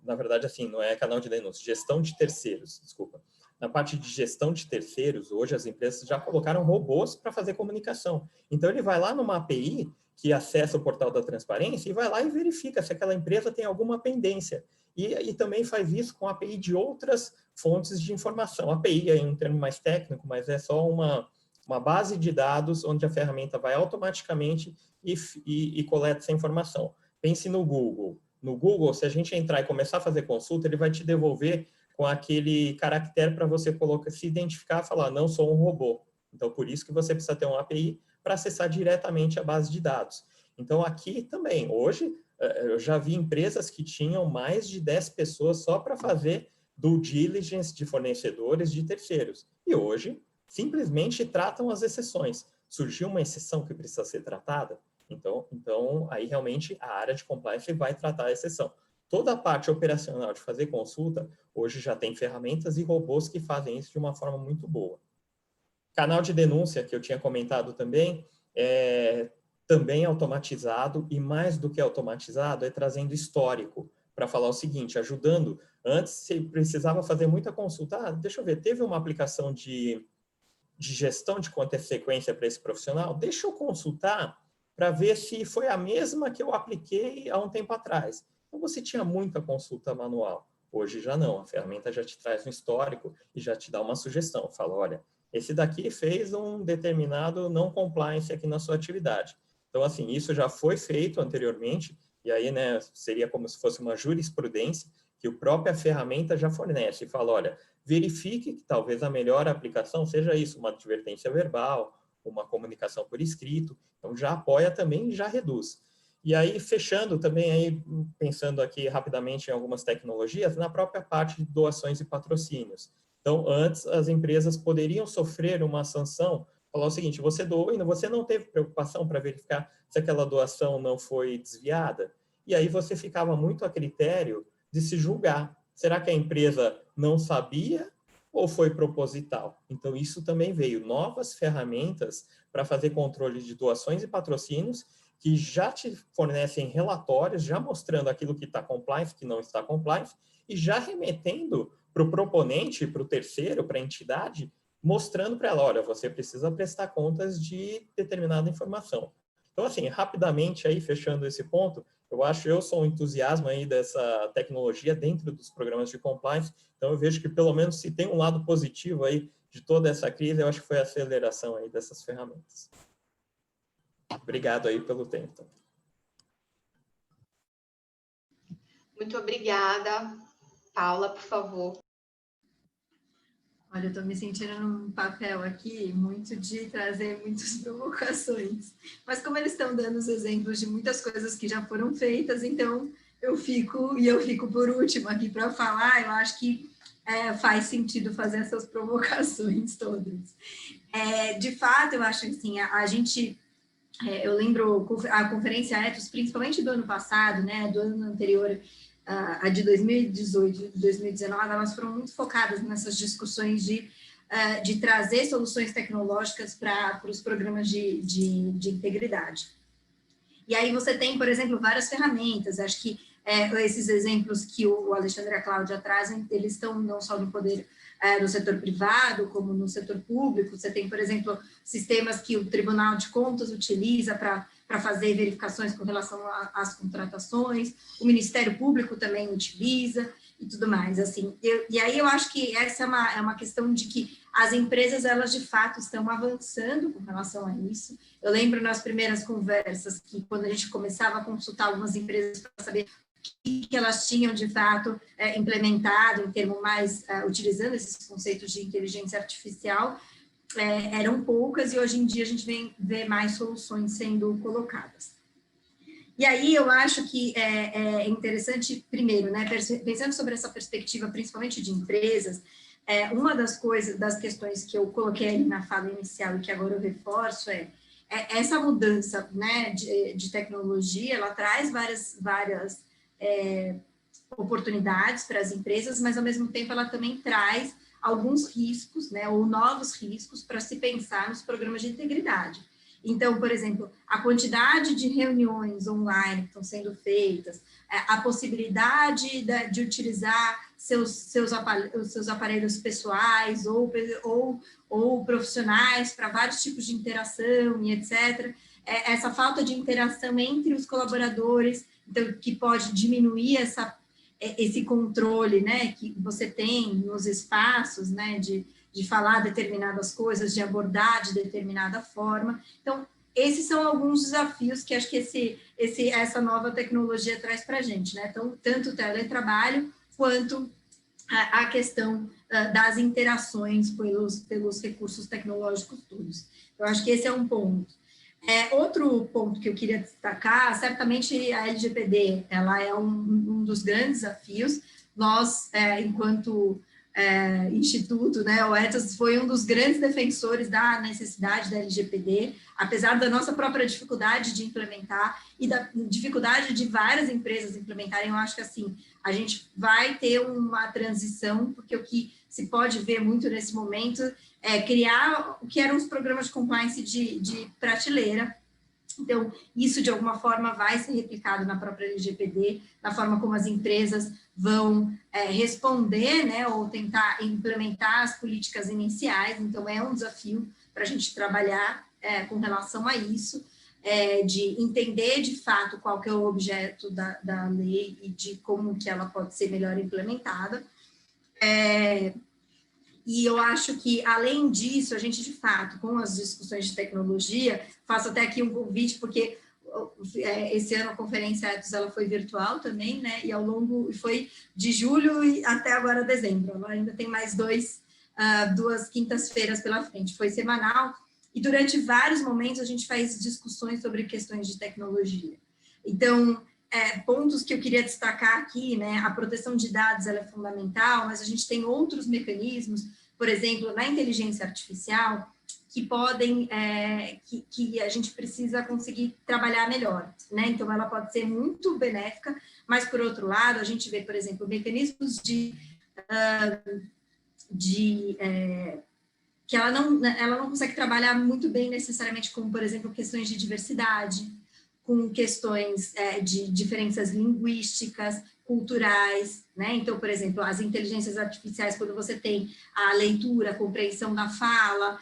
na verdade, assim, não é canal de denúncias, gestão de terceiros, desculpa. Na parte de gestão de terceiros, hoje as empresas já colocaram robôs para fazer comunicação. Então, ele vai lá numa API que acessa o portal da transparência e vai lá e verifica se aquela empresa tem alguma pendência. E também faz isso com a API de outras fontes de informação. API é um termo mais técnico, mas é só uma base de dados onde a ferramenta vai automaticamente e coleta essa informação. Pense no Google. No Google, se a gente entrar e começar a fazer consulta, ele vai te devolver com aquele caractere para você se identificar e falar, não sou um robô. Então, por isso que você precisa ter uma API para acessar diretamente a base de dados. Então, aqui também, hoje, eu já vi empresas que tinham mais de 10 pessoas só para fazer due diligence de fornecedores de terceiros. E hoje, simplesmente tratam as exceções. Surgiu uma exceção que precisa ser tratada, então aí realmente a área de compliance vai tratar a exceção. Toda a parte operacional de fazer consulta, hoje já tem ferramentas e robôs que fazem isso de uma forma muito boa. Canal de denúncia, que eu tinha comentado também, também automatizado, e mais do que automatizado, é trazendo histórico, para falar o seguinte, ajudando. Antes, você precisava fazer muita consulta. Deixa eu ver, teve uma aplicação de gestão de conta e sequência para esse profissional? Deixa eu consultar para ver se foi a mesma que eu apliquei há um tempo atrás. Então, você tinha muita consulta manual. Hoje já não, a ferramenta já te traz um histórico e já te dá uma sugestão. Fala, olha, esse daqui fez um determinado não compliance aqui na sua atividade. Então, assim, isso já foi feito anteriormente, e aí, né, seria como se fosse uma jurisprudência que a própria ferramenta já fornece. E fala, olha, verifique que talvez a melhor aplicação seja isso, uma advertência verbal, uma comunicação por escrito. Então, já apoia também e já reduz. E aí, fechando também, aí, pensando aqui rapidamente em algumas tecnologias, na própria parte de doações e patrocínios. Então, antes, as empresas poderiam sofrer uma sanção, falar o seguinte, você doou e você não teve preocupação para verificar se aquela doação não foi desviada. E aí você ficava muito a critério de se julgar. Será que a empresa não sabia ou foi proposital? Então, isso também veio. Novas ferramentas para fazer controle de doações e patrocínios que já te fornecem relatórios, já mostrando aquilo que está compliance, que não está compliance, e já remetendo para o proponente, para o terceiro, para a entidade, mostrando para ela, olha, você precisa prestar contas de determinada informação. Então, assim, rapidamente aí, fechando esse ponto, eu sou um entusiasmo aí dessa tecnologia dentro dos programas de compliance, então eu vejo que pelo menos se tem um lado positivo aí de toda essa crise, eu acho que foi a aceleração aí dessas ferramentas. Obrigado aí pelo tempo. Muito obrigada. Paula, por favor. Olha, eu estou me sentindo num papel aqui muito de trazer muitas provocações. Mas como eles estão dando os exemplos de muitas coisas que já foram feitas, então eu fico por último aqui para falar, eu acho que faz sentido fazer essas provocações todas. De fato, eu acho assim, eu lembro a conferência Ethos, principalmente do ano passado, né, do ano anterior, a de 2018 e 2019, elas foram muito focadas nessas discussões de trazer soluções tecnológicas para os programas de integridade. E aí você tem, por exemplo, várias ferramentas, acho que esses exemplos que o Alexandre e a Cláudia trazem, eles estão não só no poder no setor privado, como no setor público. Você tem, por exemplo, sistemas que o Tribunal de Contas utiliza para fazer verificações com relação às contratações, o Ministério Público também utiliza e tudo mais. Assim, e aí eu acho que essa é uma questão de que as empresas, elas de fato estão avançando com relação a isso. Eu lembro nas primeiras conversas que quando a gente começava a consultar algumas empresas para saber que elas tinham, de fato, implementado em termos mais, utilizando esses conceitos de inteligência artificial, eram poucas, e hoje em dia a gente vê mais soluções sendo colocadas. E aí eu acho que é interessante, primeiro, né, pensando sobre essa perspectiva, principalmente de empresas, uma das questões que eu coloquei ali na fala inicial e que agora eu reforço essa mudança, né, de tecnologia, ela traz várias oportunidades para as empresas, mas ao mesmo tempo ela também traz alguns riscos, né, ou novos riscos para se pensar nos programas de integridade. Então, por exemplo, a quantidade de reuniões online que estão sendo feitas, a possibilidade de utilizar seus aparelhos pessoais ou profissionais para vários tipos de interação e etc. Essa falta de interação entre os colaboradores, então, que pode diminuir esse controle, né, que você tem nos espaços, né, de falar determinadas coisas, de abordar de determinada forma. Então, esses são alguns desafios que acho que essa nova tecnologia traz para a gente, né? Então, tanto o teletrabalho quanto a questão das interações pelos recursos tecnológicos todos. Eu acho que esse é um ponto. Outro ponto que eu queria destacar, certamente a LGPD, ela é um dos grandes desafios. Nós, enquanto instituto, né, o Ethos foi um dos grandes defensores da necessidade da LGPD, apesar da nossa própria dificuldade de implementar e da dificuldade de várias empresas implementarem. Eu acho que, assim, a gente vai ter uma transição, porque o que se pode ver muito nesse momento criar o que eram os programas de compliance de prateleira. Então, isso, de alguma forma, vai ser replicado na própria LGPD, na forma como as empresas vão responder, né, ou tentar implementar as políticas iniciais. Então, é um desafio para a gente trabalhar com relação a isso, de entender, de fato, qual que é o objeto da lei e de como que ela pode ser melhor implementada. E eu acho que, além disso, a gente, de fato, com as discussões de tecnologia, faço até aqui um convite, porque esse ano a conferência Ethos, ela foi virtual também, né, e foi de julho até agora dezembro, ela ainda tem mais duas quintas-feiras pela frente, foi semanal, e durante vários momentos a gente faz discussões sobre questões de tecnologia. Então, pontos que eu queria destacar aqui, né, a proteção de dados ela é fundamental, mas a gente tem outros mecanismos, por exemplo, na inteligência artificial, que podem, que a gente precisa conseguir trabalhar melhor, né, então ela pode ser muito benéfica, mas por outro lado, a gente vê, por exemplo, mecanismos que ela não consegue trabalhar muito bem necessariamente com, por exemplo, questões de diversidade, com questões de diferenças linguísticas, culturais, né? Então, por exemplo, as inteligências artificiais, quando você tem a leitura, a compreensão da fala,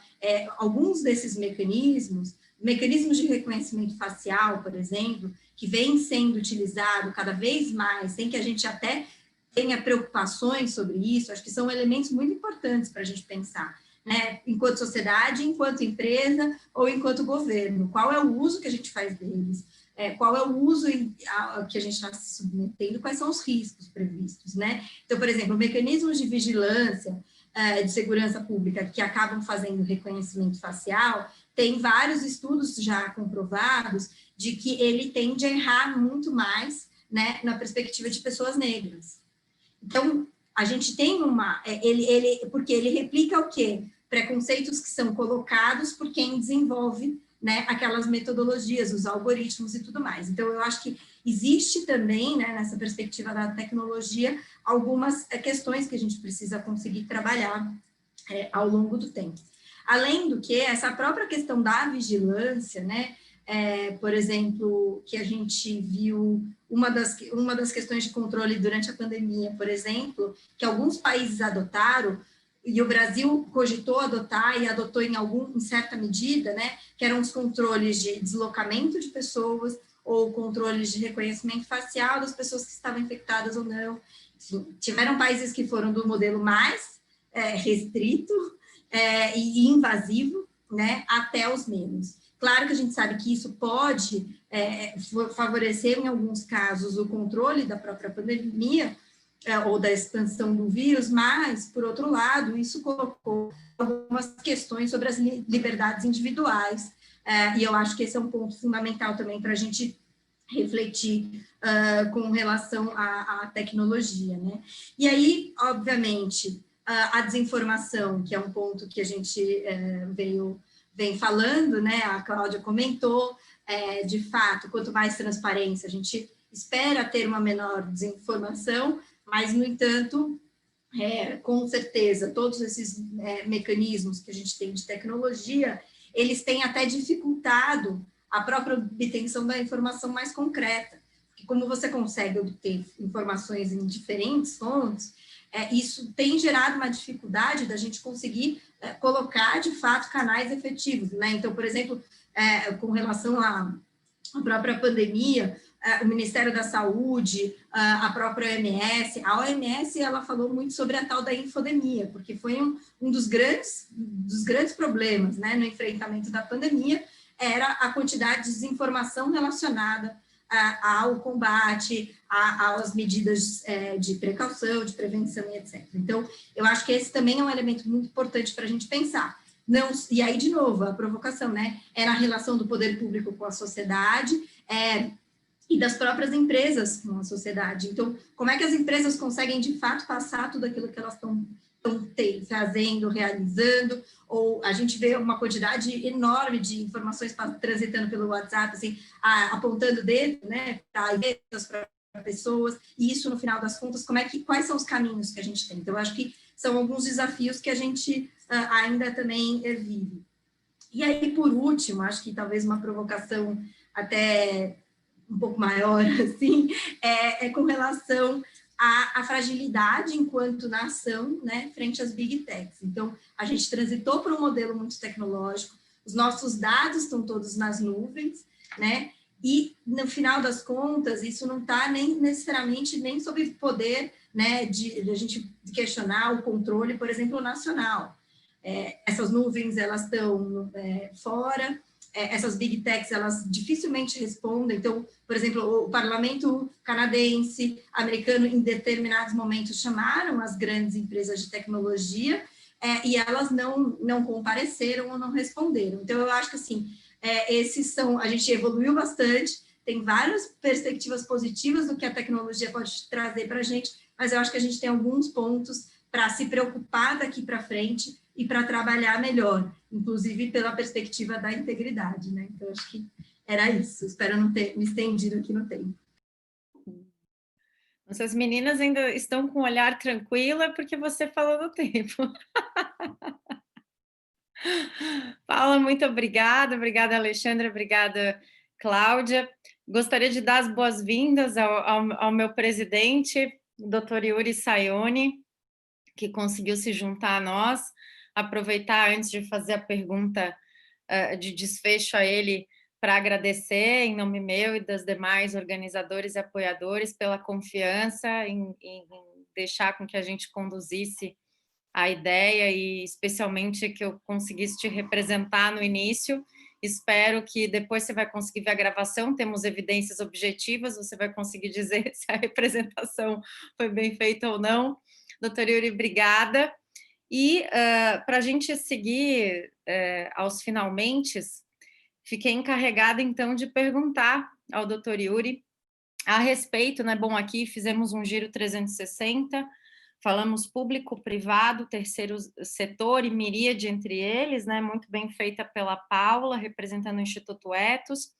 alguns desses mecanismos mecanismos de reconhecimento facial, por exemplo, que vem sendo utilizado cada vez mais, sem que a gente até tenha preocupações sobre isso, acho que são elementos muito importantes para a gente pensar, né? Enquanto sociedade, enquanto empresa ou enquanto governo. Qual é o uso que a gente faz deles? Qual é o uso que a gente está se submetendo? Quais são os riscos previstos, né? Então, por exemplo, mecanismos de vigilância de segurança pública que acabam fazendo reconhecimento facial, tem vários estudos já comprovados de que ele tende a errar muito mais, né, na perspectiva de pessoas negras. Então, a gente tem porque ele replica o quê? Preconceitos que são colocados por quem desenvolve, né, aquelas metodologias, os algoritmos e tudo mais. Então, eu acho que existe também, né, nessa perspectiva da tecnologia, algumas questões que a gente precisa conseguir trabalhar ao longo do tempo. Além do que, essa própria questão da vigilância, né, por exemplo, que a gente viu uma das questões de controle durante a pandemia, por exemplo, que alguns países adotaram, e o Brasil cogitou adotar e adotou em certa medida, né, que eram os controles de deslocamento de pessoas ou controles de reconhecimento facial das pessoas que estavam infectadas ou não. Enfim, tiveram países que foram do modelo mais restrito e invasivo, né, até os menos. Claro que a gente sabe que isso pode favorecer, em alguns casos, o controle da própria pandemia, ou da expansão do vírus, mas, por outro lado, isso colocou algumas questões sobre as liberdades individuais, e eu acho que esse é um ponto fundamental também para a gente refletir com relação à tecnologia, né? E aí, obviamente, a desinformação, que é um ponto que a gente vem falando, né? A Cláudia comentou, de fato, quanto mais transparência, a gente espera ter uma menor desinformação, mas, no entanto, com certeza, todos esses mecanismos que a gente tem de tecnologia, eles têm até dificultado a própria obtenção da informação mais concreta, porque como você consegue obter informações em diferentes fontes, isso tem gerado uma dificuldade da gente conseguir colocar, de fato, canais efetivos, né? Então, por exemplo, com relação à própria pandemia, o Ministério da Saúde, a própria OMS, ela falou muito sobre a tal da infodemia, porque foi um dos grandes problemas, né, no enfrentamento da pandemia, era a quantidade de desinformação relacionada ao combate, às medidas de precaução, de prevenção e etc. Então, eu acho que esse também é um elemento muito importante para a gente pensar. Não, e aí, de novo, a provocação, né, é na relação do poder público com a sociedade, e das próprias empresas com a sociedade. Então, como é que as empresas conseguem, de fato, passar tudo aquilo que elas estão fazendo, realizando, ou a gente vê uma quantidade enorme de informações transitando pelo WhatsApp, assim, apontando o dedo, né, para pessoas, e isso, no final das contas, quais são os caminhos que a gente tem? Então, eu acho que são alguns desafios que a gente ainda também vive. E aí, por último, acho que talvez uma provocação até um pouco maior, assim, com relação à fragilidade enquanto nação, né, frente às big techs. Então, a gente transitou para um modelo muito tecnológico, os nossos dados estão todos nas nuvens, né, e, no final das contas, isso não está necessariamente nem sob poder, né, de a gente questionar o controle, por exemplo, nacional. Essas nuvens, elas estão fora, essas big techs, elas dificilmente respondem. Então, por exemplo, o parlamento canadense, americano, em determinados momentos, chamaram as grandes empresas de tecnologia e elas não compareceram ou não responderam. Então, eu acho que, assim, a gente evoluiu bastante, tem várias perspectivas positivas do que a tecnologia pode trazer para a gente, mas eu acho que a gente tem alguns pontos para se preocupar daqui para frente e para trabalhar melhor, inclusive pela perspectiva da integridade, né? Então, acho que era isso. Espero não ter me estendido aqui no tempo. Essas meninas ainda estão com um olhar tranquilo, porque você falou do tempo. Paula, muito obrigada. Obrigada, Alexandra. Obrigada, Cláudia. Gostaria de dar as boas-vindas ao meu presidente, o Dr. Yuri Sayoni, que conseguiu se juntar a nós. Aproveitar, antes de fazer a pergunta de desfecho a ele para agradecer, em nome meu e das demais organizadores e apoiadores, pela confiança em deixar com que a gente conduzisse a ideia e especialmente que eu conseguisse te representar no início. Espero que depois você vai conseguir ver a gravação, temos evidências objetivas, você vai conseguir dizer se a representação foi bem feita ou não. Doutor Yuri, obrigada. E para a gente seguir aos finalmente, fiquei encarregada, então, de perguntar ao doutor Yuri a respeito, né? Bom, aqui fizemos um giro 360, falamos público, privado, terceiro setor e miríade entre eles, né? Muito bem feita pela Paula, representando o Instituto Ethos.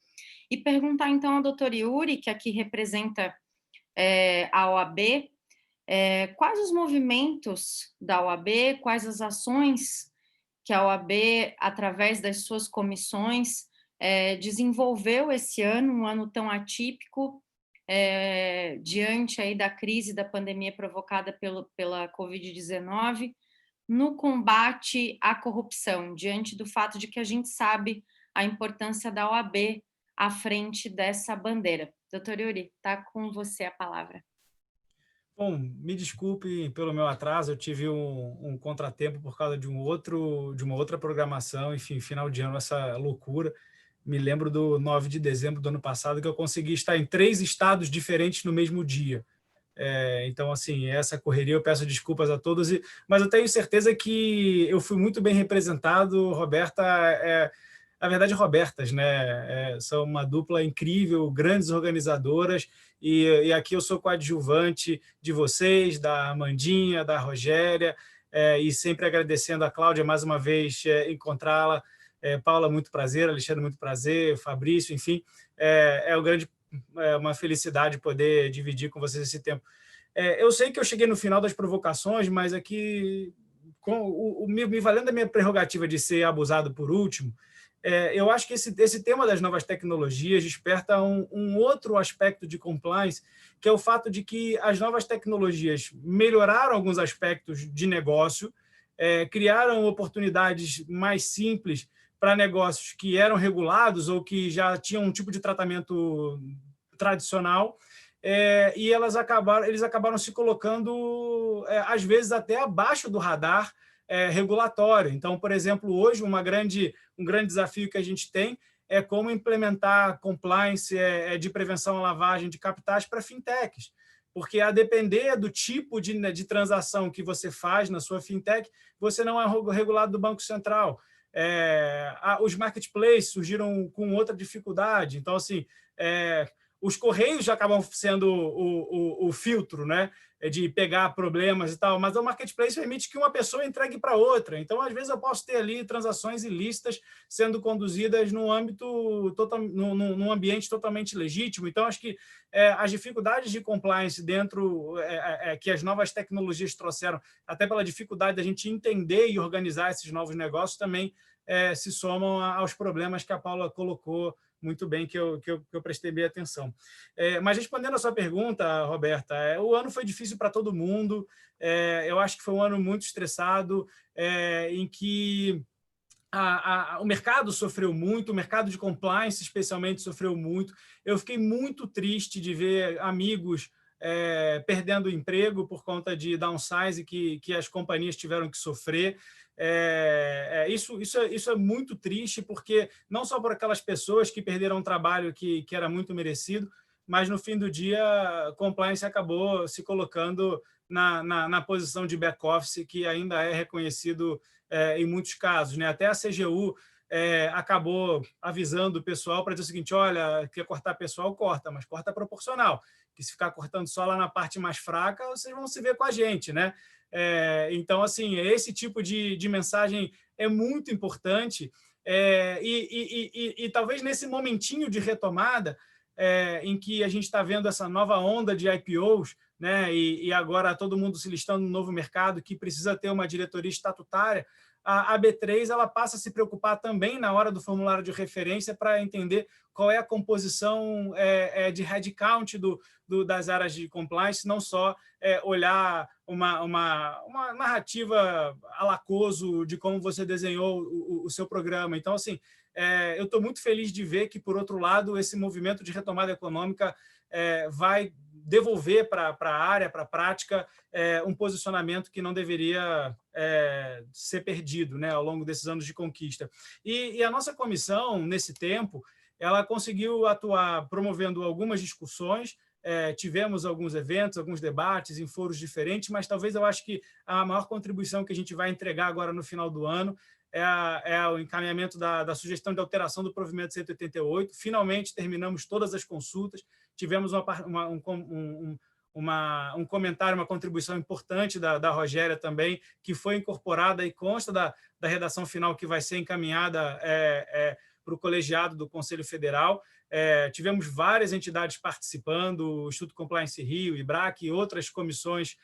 E perguntar, então, ao doutor Yuri, que aqui representa a OAB, quais os movimentos da OAB, quais as ações que a OAB, através das suas comissões, desenvolveu esse ano, um ano tão atípico, diante aí da crise da pandemia provocada pela Covid-19, no combate à corrupção, diante do fato de que a gente sabe a importância da OAB à frente dessa bandeira. Doutor Yuri, está com você a palavra. Bom, me desculpe pelo meu atraso, eu tive um contratempo por causa de uma outra programação, enfim, final de ano, essa loucura. Me lembro do 9 de dezembro do ano passado, que eu consegui estar em 3 estados diferentes no mesmo dia. Então, assim, essa correria, eu peço desculpas a todos, mas eu tenho certeza que eu fui muito bem representado. Roberta, na verdade, Robertas, né? São uma dupla incrível, grandes organizadoras, e aqui eu sou coadjuvante de vocês, da Amandinha, da Rogéria, e sempre agradecendo a Cláudia mais uma vez encontrá-la. Paula, muito prazer, Alexandre, muito prazer, Fabrício, enfim, uma felicidade poder dividir com vocês esse tempo. Eu sei que eu cheguei no final das provocações, mas aqui, me valendo da minha prerrogativa de ser abusado por último, eu acho que esse tema das novas tecnologias desperta um outro aspecto de compliance, que é o fato de que as novas tecnologias melhoraram alguns aspectos de negócio, criaram oportunidades mais simples para negócios que eram regulados ou que já tinham um tipo de tratamento tradicional, e eles acabaram se colocando, às vezes, até abaixo do radar regulatório. Então, por exemplo, hoje, um grande desafio que a gente tem é como implementar compliance de prevenção à lavagem de capitais para fintechs, porque a depender do tipo de transação que você faz na sua fintech, você não é regulado do Banco Central. Os marketplaces surgiram com outra dificuldade. Então, assim, os correios já acabam sendo o filtro, né, de pegar problemas e tal, mas o marketplace permite que uma pessoa entregue para outra. Então, às vezes, eu posso ter ali transações ilícitas sendo conduzidas num ambiente totalmente legítimo. Então, acho que as dificuldades de compliance dentro que as novas tecnologias trouxeram, até pela dificuldade da gente entender e organizar esses novos negócios, também se somam aos problemas que a Paula colocou muito bem, que eu prestei bem atenção. Mas respondendo a sua pergunta, Roberta, o ano foi difícil para todo mundo, eu acho que foi um ano muito estressado, em que o mercado sofreu muito, o mercado de compliance especialmente sofreu muito. Eu fiquei muito triste de ver amigos perdendo o emprego por conta de downsize que as companhias tiveram que sofrer. Isso é muito triste, porque não só por aquelas pessoas que perderam um trabalho que era muito merecido, mas no fim do dia a compliance acabou se colocando na posição de back-office, que ainda é reconhecido em muitos casos, né? Até a CGU acabou avisando o pessoal para dizer o seguinte: olha, quer cortar pessoal, corta, mas corta proporcional, que se ficar cortando só lá na parte mais fraca, vocês vão se ver com a gente, né? Então, assim, esse tipo de mensagem é muito importante, e talvez nesse momentinho de retomada, em que a gente está vendo essa nova onda de IPOs, né, e agora todo mundo se listando no novo mercado, que precisa ter uma diretoria estatutária, a B3 ela passa a se preocupar também na hora do formulário de referência para entender qual é a composição de headcount das áreas de compliance, não só olhar uma narrativa alacoso de como você desenhou o seu programa. Então, assim, eu estou muito feliz de ver que, por outro lado, esse movimento de retomada econômica vai devolver para a área, para a prática, um posicionamento que não deveria ser perdido, né, ao longo desses anos de conquista. E a nossa comissão, nesse tempo, ela conseguiu atuar promovendo algumas discussões, tivemos alguns eventos, alguns debates em foros diferentes, mas talvez eu acho que a maior contribuição que a gente vai entregar agora no final do ano é o encaminhamento da sugestão de alteração do provimento 188. Finalmente terminamos todas as consultas, tivemos um comentário, uma contribuição importante da Rogéria também, que foi incorporada e consta da redação final que vai ser encaminhada para o colegiado do Conselho Federal. Tivemos várias entidades participando, o Instituto Compliance Rio, IBRAC e outras comissões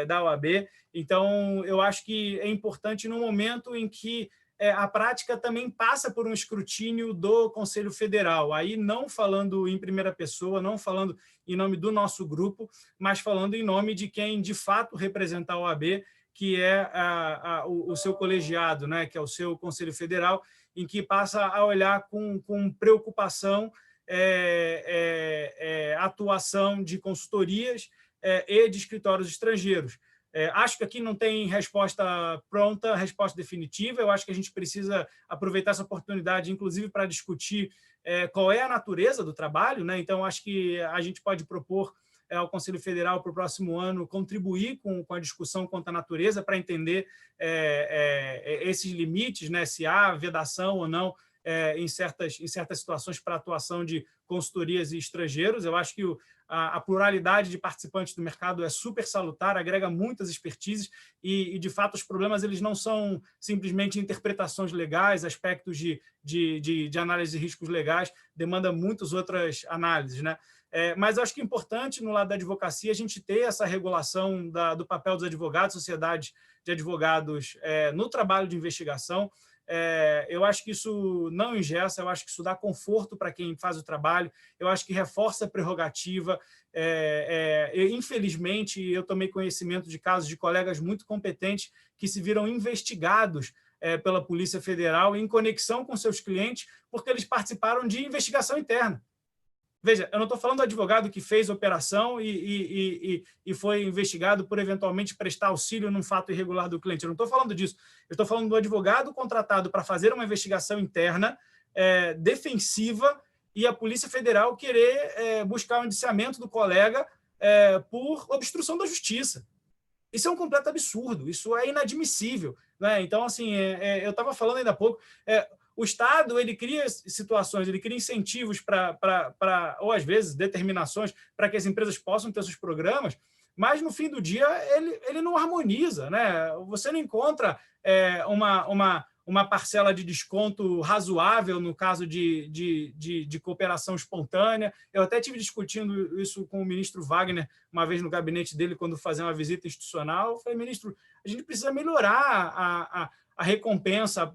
da OAB. Então, eu acho que é importante no momento em que a prática também passa por um escrutínio do Conselho Federal, aí não falando em primeira pessoa, não falando em nome do nosso grupo, mas falando em nome de quem, de fato, representa a OAB, que é o seu colegiado, né, que é o seu Conselho Federal, em que passa a olhar com preocupação a atuação de consultorias e de escritórios estrangeiros. Acho que aqui não tem resposta pronta, resposta definitiva. Eu acho que a gente precisa aproveitar essa oportunidade, inclusive, para discutir qual é a natureza do trabalho, né? Então, acho que a gente pode propor ao Conselho Federal para o próximo ano contribuir com a discussão quanto à natureza para entender esses limites, né? Se há vedação ou não em certas situações para atuação de consultorias e estrangeiros. Eu acho que a pluralidade de participantes do mercado é super salutar, agrega muitas expertises e de fato, os problemas eles não são simplesmente interpretações legais, aspectos de análise de riscos legais, demanda muitas outras análises, né? Mas eu acho que é importante, no lado da advocacia, a gente ter essa regulação do papel dos advogados, sociedades de advogados no trabalho de investigação. Eu acho que isso não engessa, eu acho que isso dá conforto para quem faz o trabalho, eu acho que reforça a prerrogativa. Infelizmente, eu tomei conhecimento de casos de colegas muito competentes que se viram investigados pela Polícia Federal em conexão com seus clientes porque eles participaram de investigação interna. Veja, eu não estou falando do advogado que fez a operação e foi investigado por eventualmente prestar auxílio num fato irregular do cliente. Eu não estou falando disso. Eu estou falando do advogado contratado para fazer uma investigação interna defensiva e a Polícia Federal querer buscar o indiciamento do colega por obstrução da justiça. Isso é um completo absurdo, isso é inadmissível, né? Então, assim, eu estava falando ainda há pouco... O Estado ele cria situações, ele cria incentivos ou, às vezes, determinações para que as empresas possam ter seus programas, mas, no fim do dia, ele não harmoniza, né? Você não encontra uma parcela de desconto razoável no caso de cooperação espontânea. Eu até estive discutindo isso com o ministro Wagner, uma vez no gabinete dele, quando fazia uma visita institucional. Eu falei, ministro, a gente precisa melhorar a recompensa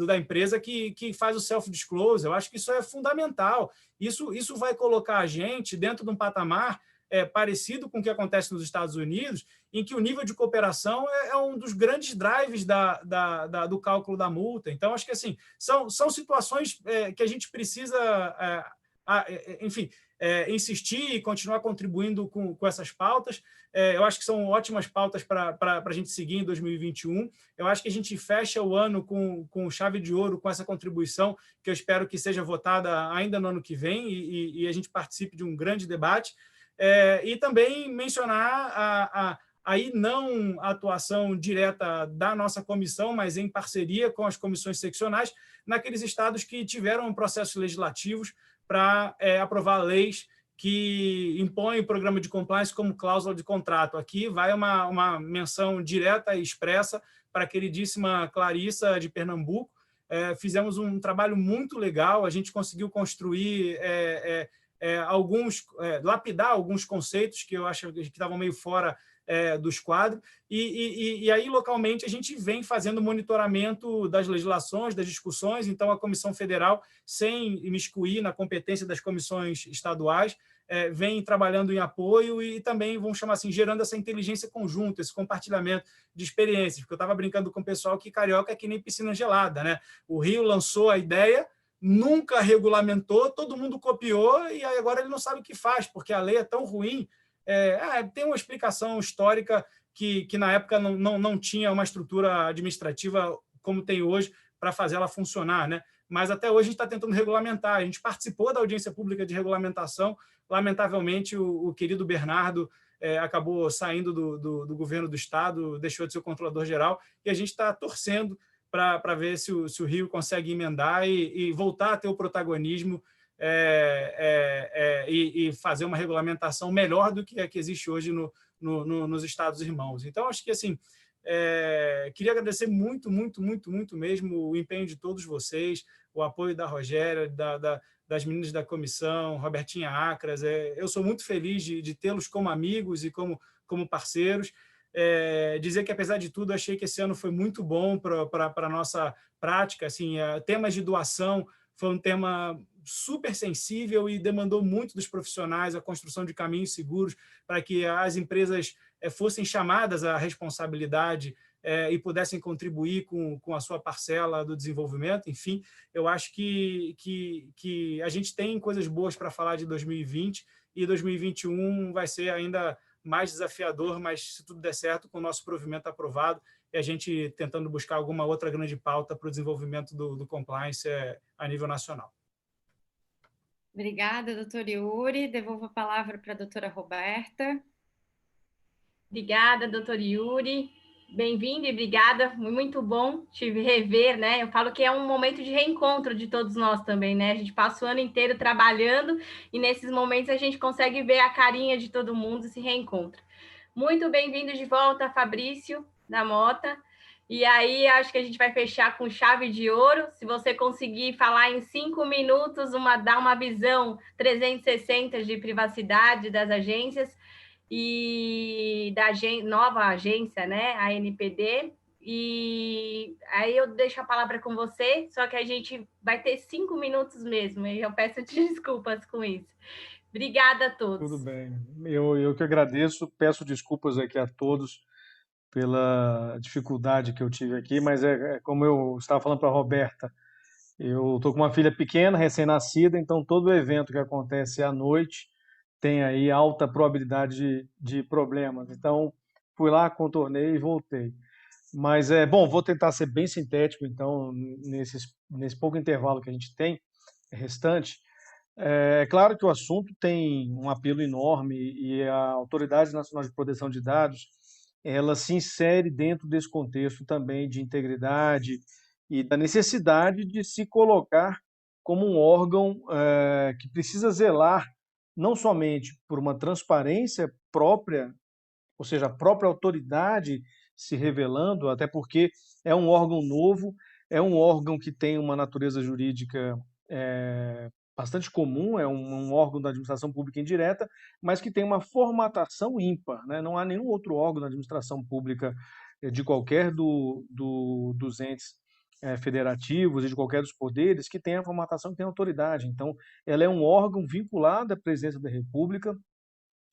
da empresa que faz o self-disclose. Eu acho que isso é fundamental. Isso vai colocar a gente dentro de um patamar parecido com o que acontece nos Estados Unidos, em que o nível de cooperação é um dos grandes drives do cálculo da multa. Então, acho que assim, são situações que a gente precisa, enfim, insistir e continuar contribuindo com essas pautas. Eu acho que são ótimas pautas para a gente seguir em 2021. Eu acho que a gente fecha o ano com chave de ouro, com essa contribuição, que eu espero que seja votada ainda no ano que vem e a gente participe de um grande debate. E também mencionar aí não a atuação direta da nossa comissão, mas em parceria com as comissões seccionais, naqueles estados que tiveram processos legislativos para aprovar leis que impõem o programa de compliance como cláusula de contrato. Aqui vai uma menção direta e expressa para a queridíssima Clarissa de Pernambuco. Fizemos um trabalho muito legal, a gente conseguiu construir lapidar alguns conceitos que eu acho que estavam meio fora dos quadros, e aí, localmente, a gente vem fazendo monitoramento das legislações, das discussões. Então, a Comissão Federal, sem imiscuir na competência das comissões estaduais, vem trabalhando em apoio e também, vamos chamar assim, gerando essa inteligência conjunta, esse compartilhamento de experiências, porque eu estava brincando com o pessoal que carioca é que nem piscina gelada, né? O Rio lançou a ideia, nunca regulamentou, todo mundo copiou e aí agora ele não sabe o que faz, porque a lei é tão ruim. Tem uma explicação histórica que na época não tinha uma estrutura administrativa como tem hoje para fazer ela funcionar, né? Mas até hoje a gente está tentando regulamentar. A gente participou da audiência pública de regulamentação. Lamentavelmente, o querido Bernardo acabou saindo do governo do Estado, deixou de ser o controlador-geral, e a gente está torcendo para ver se o Rio consegue emendar e voltar a ter o protagonismo e fazer uma regulamentação melhor do que a que existe hoje nos Estados Irmãos. Então, acho que assim, queria agradecer muito, muito, muito, muito mesmo o empenho de todos vocês, o apoio da Rogéria, das meninas da comissão, Robertinha Acras. Eu sou muito feliz de tê-los como amigos e como parceiros. Dizer que, apesar de tudo, achei que esse ano foi muito bom para a nossa prática. Assim, temas de doação foi um tema super sensível e demandou muito dos profissionais a construção de caminhos seguros para que as empresas fossem chamadas à responsabilidade e pudessem contribuir com a sua parcela do desenvolvimento. Enfim, eu acho que a gente tem coisas boas para falar de 2020 e 2021 vai ser ainda mais desafiador, mas se tudo der certo, com o nosso provimento aprovado e a gente tentando buscar alguma outra grande pauta para o desenvolvimento do compliance a nível nacional. Obrigada, doutor Yuri. Devolvo a palavra para a doutora Roberta. Obrigada, doutor Yuri. Bem-vindo e obrigada. Muito bom te rever, né? Eu falo que é um momento de reencontro de todos nós também, né? A gente passa o ano inteiro trabalhando e nesses momentos a gente consegue ver a carinha de todo mundo e se reencontra. Muito bem-vindo de volta, Fabrício da Mota. E aí, acho que a gente vai fechar com chave de ouro. Se você conseguir falar em 5 minutos, dar uma visão 360 de privacidade das agências e da nova agência, né, a ANPD. E aí eu deixo a palavra com você, só que a gente vai ter 5 minutos mesmo, e eu peço desculpas com isso. Obrigada a todos. Tudo bem. Eu que agradeço, peço desculpas aqui a todos pela dificuldade que eu tive aqui, mas como eu estava falando para a Roberta, eu estou com uma filha pequena, recém-nascida, então todo evento que acontece à noite tem aí alta probabilidade de problemas. Então, fui lá, contornei e voltei. Mas, bom, vou tentar ser bem sintético, então, nesse pouco intervalo que a gente tem, restante. É claro que o assunto tem um apelo enorme e a Autoridade Nacional de Proteção de Dados, ela se insere dentro desse contexto também de integridade e da necessidade de se colocar como um órgão que precisa zelar não somente por uma transparência própria, ou seja, a própria autoridade se revelando, até porque é um órgão novo, é um órgão que tem uma natureza jurídica bastante comum, é um órgão da administração pública indireta, mas que tem uma formatação ímpar, né? Não há nenhum outro órgão da administração pública de qualquer dos entes federativos e de qualquer dos poderes que tenha a formatação, que tenha autoridade. Então, ela é um órgão vinculado à presidência da República,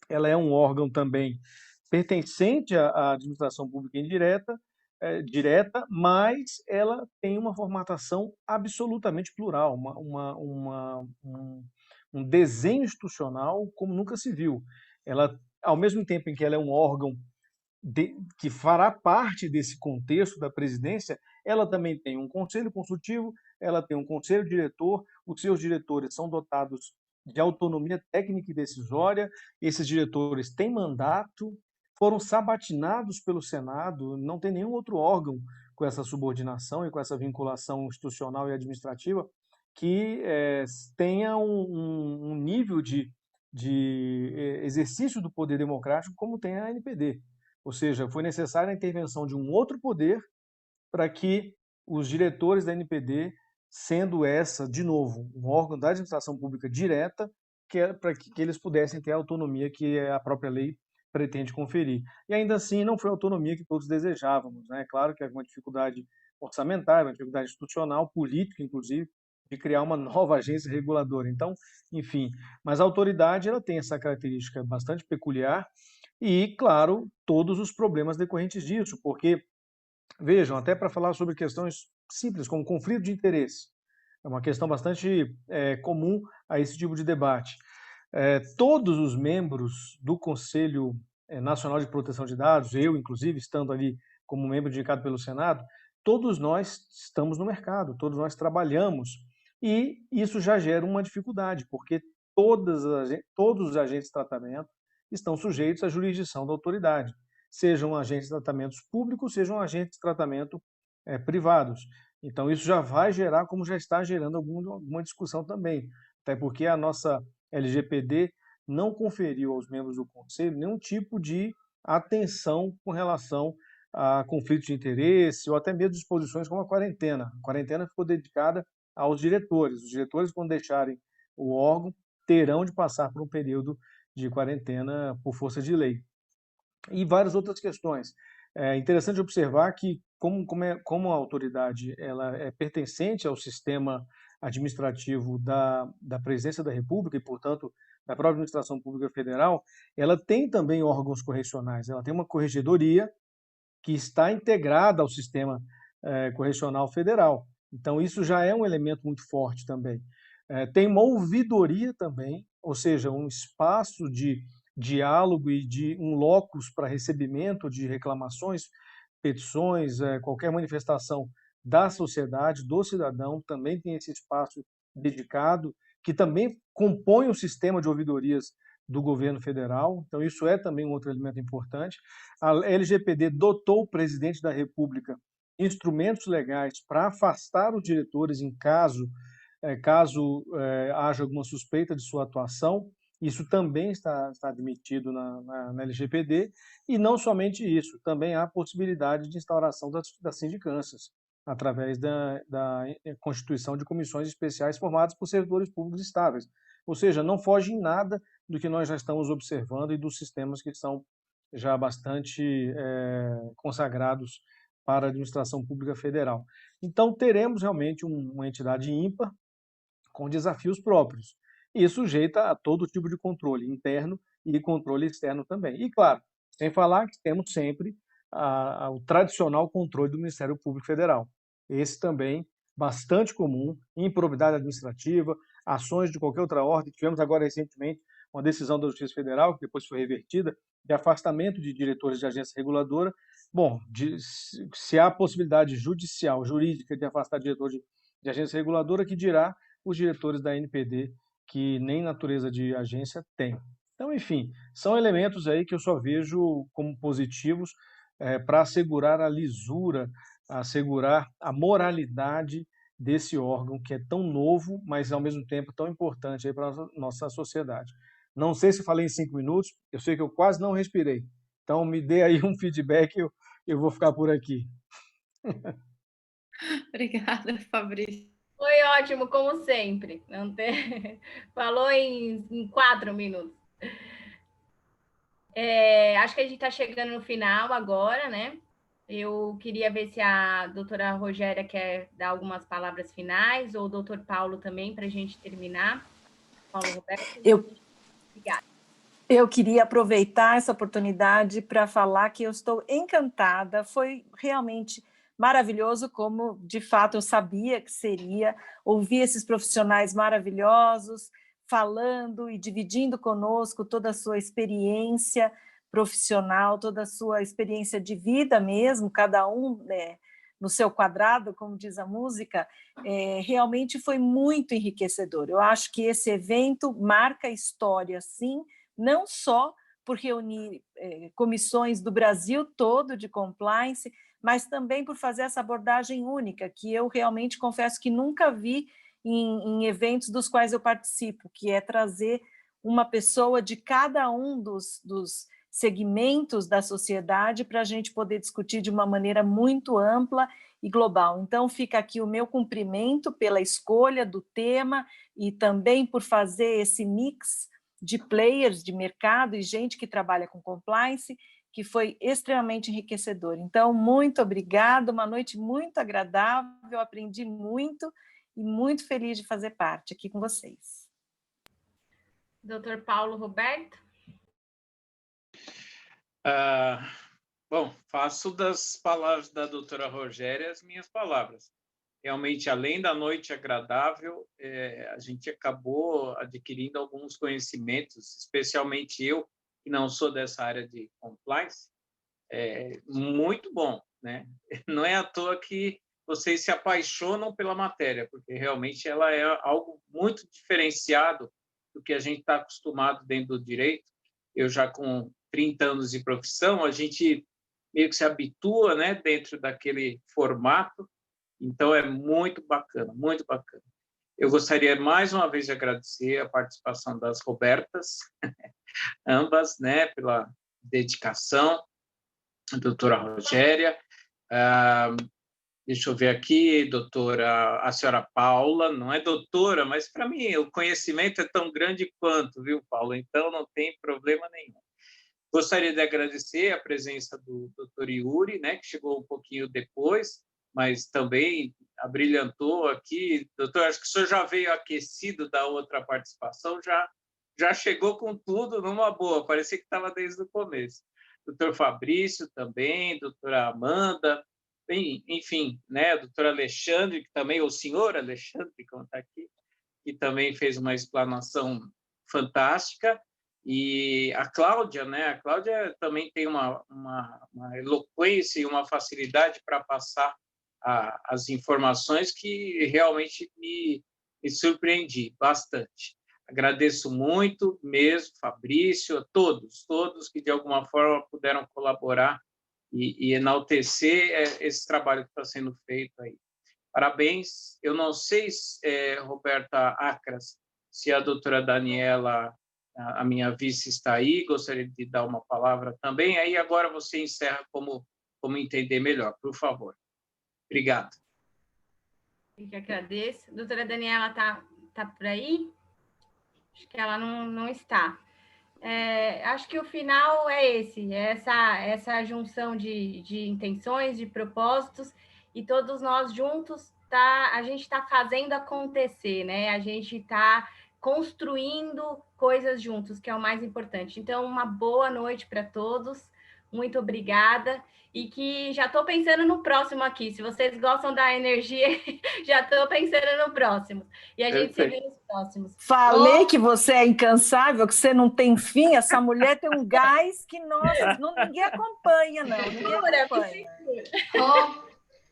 ela é um órgão também pertencente à administração pública indireta, direta, mas ela tem uma formatação absolutamente plural, um desenho institucional como nunca se viu. Ela, ao mesmo tempo em que ela é um órgão que fará parte desse contexto da presidência, ela também tem um conselho consultivo, ela tem um conselho diretor, os seus diretores são dotados de autonomia técnica e decisória, esses diretores têm mandato, foram sabatinados pelo Senado, não tem nenhum outro órgão com essa subordinação e com essa vinculação institucional e administrativa que tenha um nível de exercício do poder democrático como tem a ANPD. Ou seja, foi necessária a intervenção de um outro poder para que os diretores da ANPD, sendo essa, de novo, um órgão da administração pública direta, para que eles pudessem ter a autonomia que a própria lei pretende conferir. E ainda assim não foi a autonomia que todos desejávamos, né? Claro que havia uma dificuldade orçamentária, uma dificuldade institucional, política, inclusive, de criar uma nova agência reguladora. Então, enfim, mas a autoridade ela tem essa característica bastante peculiar e, claro, todos os problemas decorrentes disso, porque, vejam, até para falar sobre questões simples, como conflito de interesse, é uma questão bastante comum a esse tipo de debate. Todos os membros do Conselho Nacional de Proteção de Dados, eu, inclusive, estando ali como membro indicado pelo Senado, todos nós estamos no mercado, todos nós trabalhamos, e isso já gera uma dificuldade, porque todos os agentes de tratamento estão sujeitos à jurisdição da autoridade, sejam agentes de tratamentos públicos, sejam agentes de tratamento privados. Então, isso já vai gerar, como já está gerando alguma discussão também, até porque a nossa LGPD não conferiu aos membros do Conselho nenhum tipo de atenção com relação a conflitos de interesse ou até mesmo disposições como a quarentena. A quarentena ficou dedicada aos diretores. Os diretores, quando deixarem o órgão, terão de passar por um período de quarentena por força de lei. E várias outras questões. É interessante observar que, como a autoridade ela é pertencente ao sistema administrativo da Presidência da República e, portanto, da própria Administração Pública Federal, ela tem também órgãos correcionais. Ela tem uma corregedoria que está integrada ao sistema correcional federal. Então, isso já é um elemento muito forte também. Tem uma ouvidoria também, ou seja, um espaço de diálogo e de um locus para recebimento de reclamações, petições, qualquer manifestação da sociedade, do cidadão, também tem esse espaço dedicado, que também compõe o sistema de ouvidorias do governo federal. Então, isso é também um outro elemento importante. A LGPD dotou o presidente da República instrumentos legais para afastar os diretores em caso haja alguma suspeita de sua atuação. Isso também está admitido na LGPD, e não somente isso, também há possibilidade de instauração das sindicâncias, através da constituição de comissões especiais formadas por servidores públicos estáveis. Ou seja, não foge em nada do que nós já estamos observando e dos sistemas que são já bastante consagrados para a administração pública federal. Então, teremos realmente uma entidade ímpar com desafios próprios e sujeita a todo tipo de controle interno e controle externo também. E, claro, sem falar que temos sempre o tradicional controle do Ministério Público Federal. Esse também bastante comum, improbidade administrativa, ações de qualquer outra ordem. Tivemos agora recentemente uma decisão da Justiça Federal, que depois foi revertida, de afastamento de diretores de agência reguladora. Bom, se há possibilidade judicial, jurídica, de afastar diretor de agência reguladora, que dirá os diretores da ANPD, que nem natureza de agência tem. Então, enfim, são elementos aí que eu só vejo como positivos para assegurar a lisura, assegurar a moralidade desse órgão que é tão novo, mas ao mesmo tempo tão importante para a nossa sociedade. Não sei se falei em 5 minutos, eu sei que eu quase não respirei. Então, me dê aí um feedback, eu vou ficar por aqui. Obrigada, Fabrício. Foi ótimo, como sempre. Falou em 4 minutos. Acho que a gente está chegando no final agora, né? Eu queria ver se a doutora Rogéria quer dar algumas palavras finais, ou o doutor Paulo também, para a gente terminar. Paulo Roberto. Obrigada. Eu queria aproveitar essa oportunidade para falar que eu estou encantada. Foi realmente maravilhoso, como de fato eu sabia que seria, ouvir esses profissionais maravilhosos falando e dividindo conosco toda a sua experiência profissional, toda a sua experiência de vida mesmo, cada um no seu quadrado, como diz a música. Realmente foi muito enriquecedor. Eu acho que esse evento marca a história, sim, não só por reunir comissões do Brasil todo de compliance, mas também por fazer essa abordagem única, que eu realmente confesso que nunca vi em eventos dos quais eu participo, que é trazer uma pessoa de cada um dos segmentos da sociedade para a gente poder discutir de uma maneira muito ampla e global. Então, fica aqui o meu cumprimento pela escolha do tema e também por fazer esse mix de players de mercado e gente que trabalha com compliance, que foi extremamente enriquecedor. Então, muito obrigada, uma noite muito agradável, aprendi muito e muito feliz de fazer parte aqui com vocês. Doutor Paulo Roberto? Bom, faço das palavras da doutora Rogéria as minhas palavras. Realmente, além da noite agradável, a gente acabou adquirindo alguns conhecimentos, especialmente eu, que não sou dessa área de compliance, muito bom, né? Não é à toa que vocês se apaixonam pela matéria, porque realmente ela é algo muito diferenciado do que a gente está acostumado dentro do direito. Eu já com 30 anos de profissão, a gente meio que se habitua, né, dentro daquele formato. Então, é muito bacana, muito bacana. Eu gostaria, mais uma vez, de agradecer a participação das Robertas, ambas, né, pela dedicação, a doutora Rogéria, deixa eu ver aqui, doutora, a senhora Paula, não é doutora, mas para mim o conhecimento é tão grande quanto, viu, Paulo? Então, não tem problema nenhum. Gostaria de agradecer a presença do doutor Yuri, né, que chegou um pouquinho depois, mas também abrilhantou aqui. Doutor, acho que o senhor já veio aquecido da outra participação, já chegou com tudo numa boa, parecia que estava desde o começo. Doutor Fabrício também, doutora Amanda, enfim, né, doutor Alexandre, que também, o senhor Alexandre, que está aqui, que também fez uma explanação fantástica, e a Cláudia, né, a Cláudia também tem uma eloquência e uma facilidade para passar as informações que realmente me surpreendi bastante. Agradeço muito mesmo, Fabrício, a todos que de alguma forma puderam colaborar e enaltecer esse trabalho que está sendo feito aí. Parabéns. Eu não sei, Roberta Acras, se a doutora Daniela, a minha vice, está aí, gostaria de dar uma palavra também. Aí agora você encerra como entender melhor, por favor. Obrigado. Eu que agradeço. Doutora Daniela tá por aí? Acho que ela não está. Acho que o final é essa junção de intenções, de propósitos, e todos nós juntos, a gente está fazendo acontecer, né? A gente está construindo coisas juntos, que é o mais importante. Então, uma boa noite para todos, muito obrigada, e que já estou pensando no próximo aqui. Se vocês gostam da energia, já estou pensando no próximo. E a gente se vê nos próximos. Falei que você é incansável, que você não tem fim. Essa mulher tem um gás que, nossa, ninguém acompanha, não. Ninguém acompanha.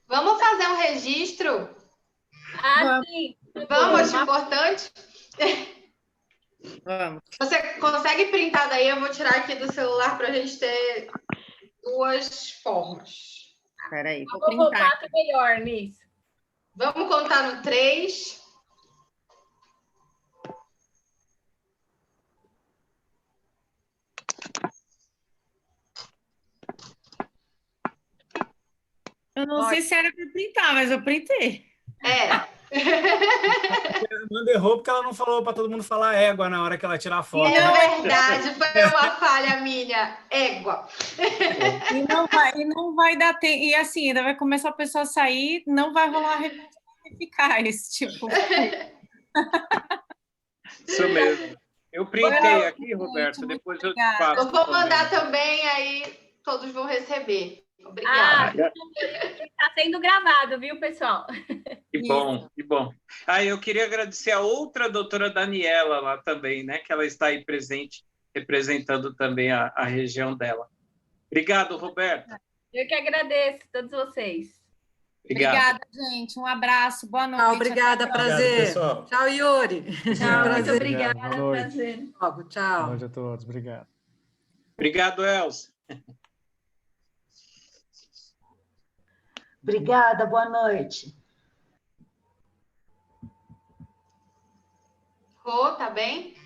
Vamos fazer um registro? Sim. Vamos, importante? Vamos. Você consegue printar daí? Eu vou tirar aqui do celular para a gente ter duas formas. Espera aí, vou printar. printar. Melhor nisso. Vamos contar no 3. Eu não sei se era para printar, mas eu printei. Não errou porque ela não falou para todo mundo falar égua na hora que ela tirar a foto. É verdade, foi uma falha minha. Égua. E não vai dar tempo. E assim, ainda vai começar a pessoa a sair, não vai rolar revisão eficaz, tipo. Isso mesmo. Eu printei aqui, Roberto, depois eu faço. Eu vou mandar também, aí todos vão receber. Obrigada. Está sendo gravado, viu, pessoal? Que bom, que bom. Eu queria agradecer a outra doutora Daniela lá também, né? Que ela está aí presente, representando também a região dela. Obrigado, Roberta. Eu que agradeço a todos vocês. Obrigada, gente. Um abraço. Boa noite. Obrigada, prazer. Obrigado, tchau, Yuri. Tchau, muito obrigada. Boa noite. Prazer. Tchau. Boa noite a todos. Obrigado. Obrigado, Elza. Obrigada, boa noite. Rô, tá bem?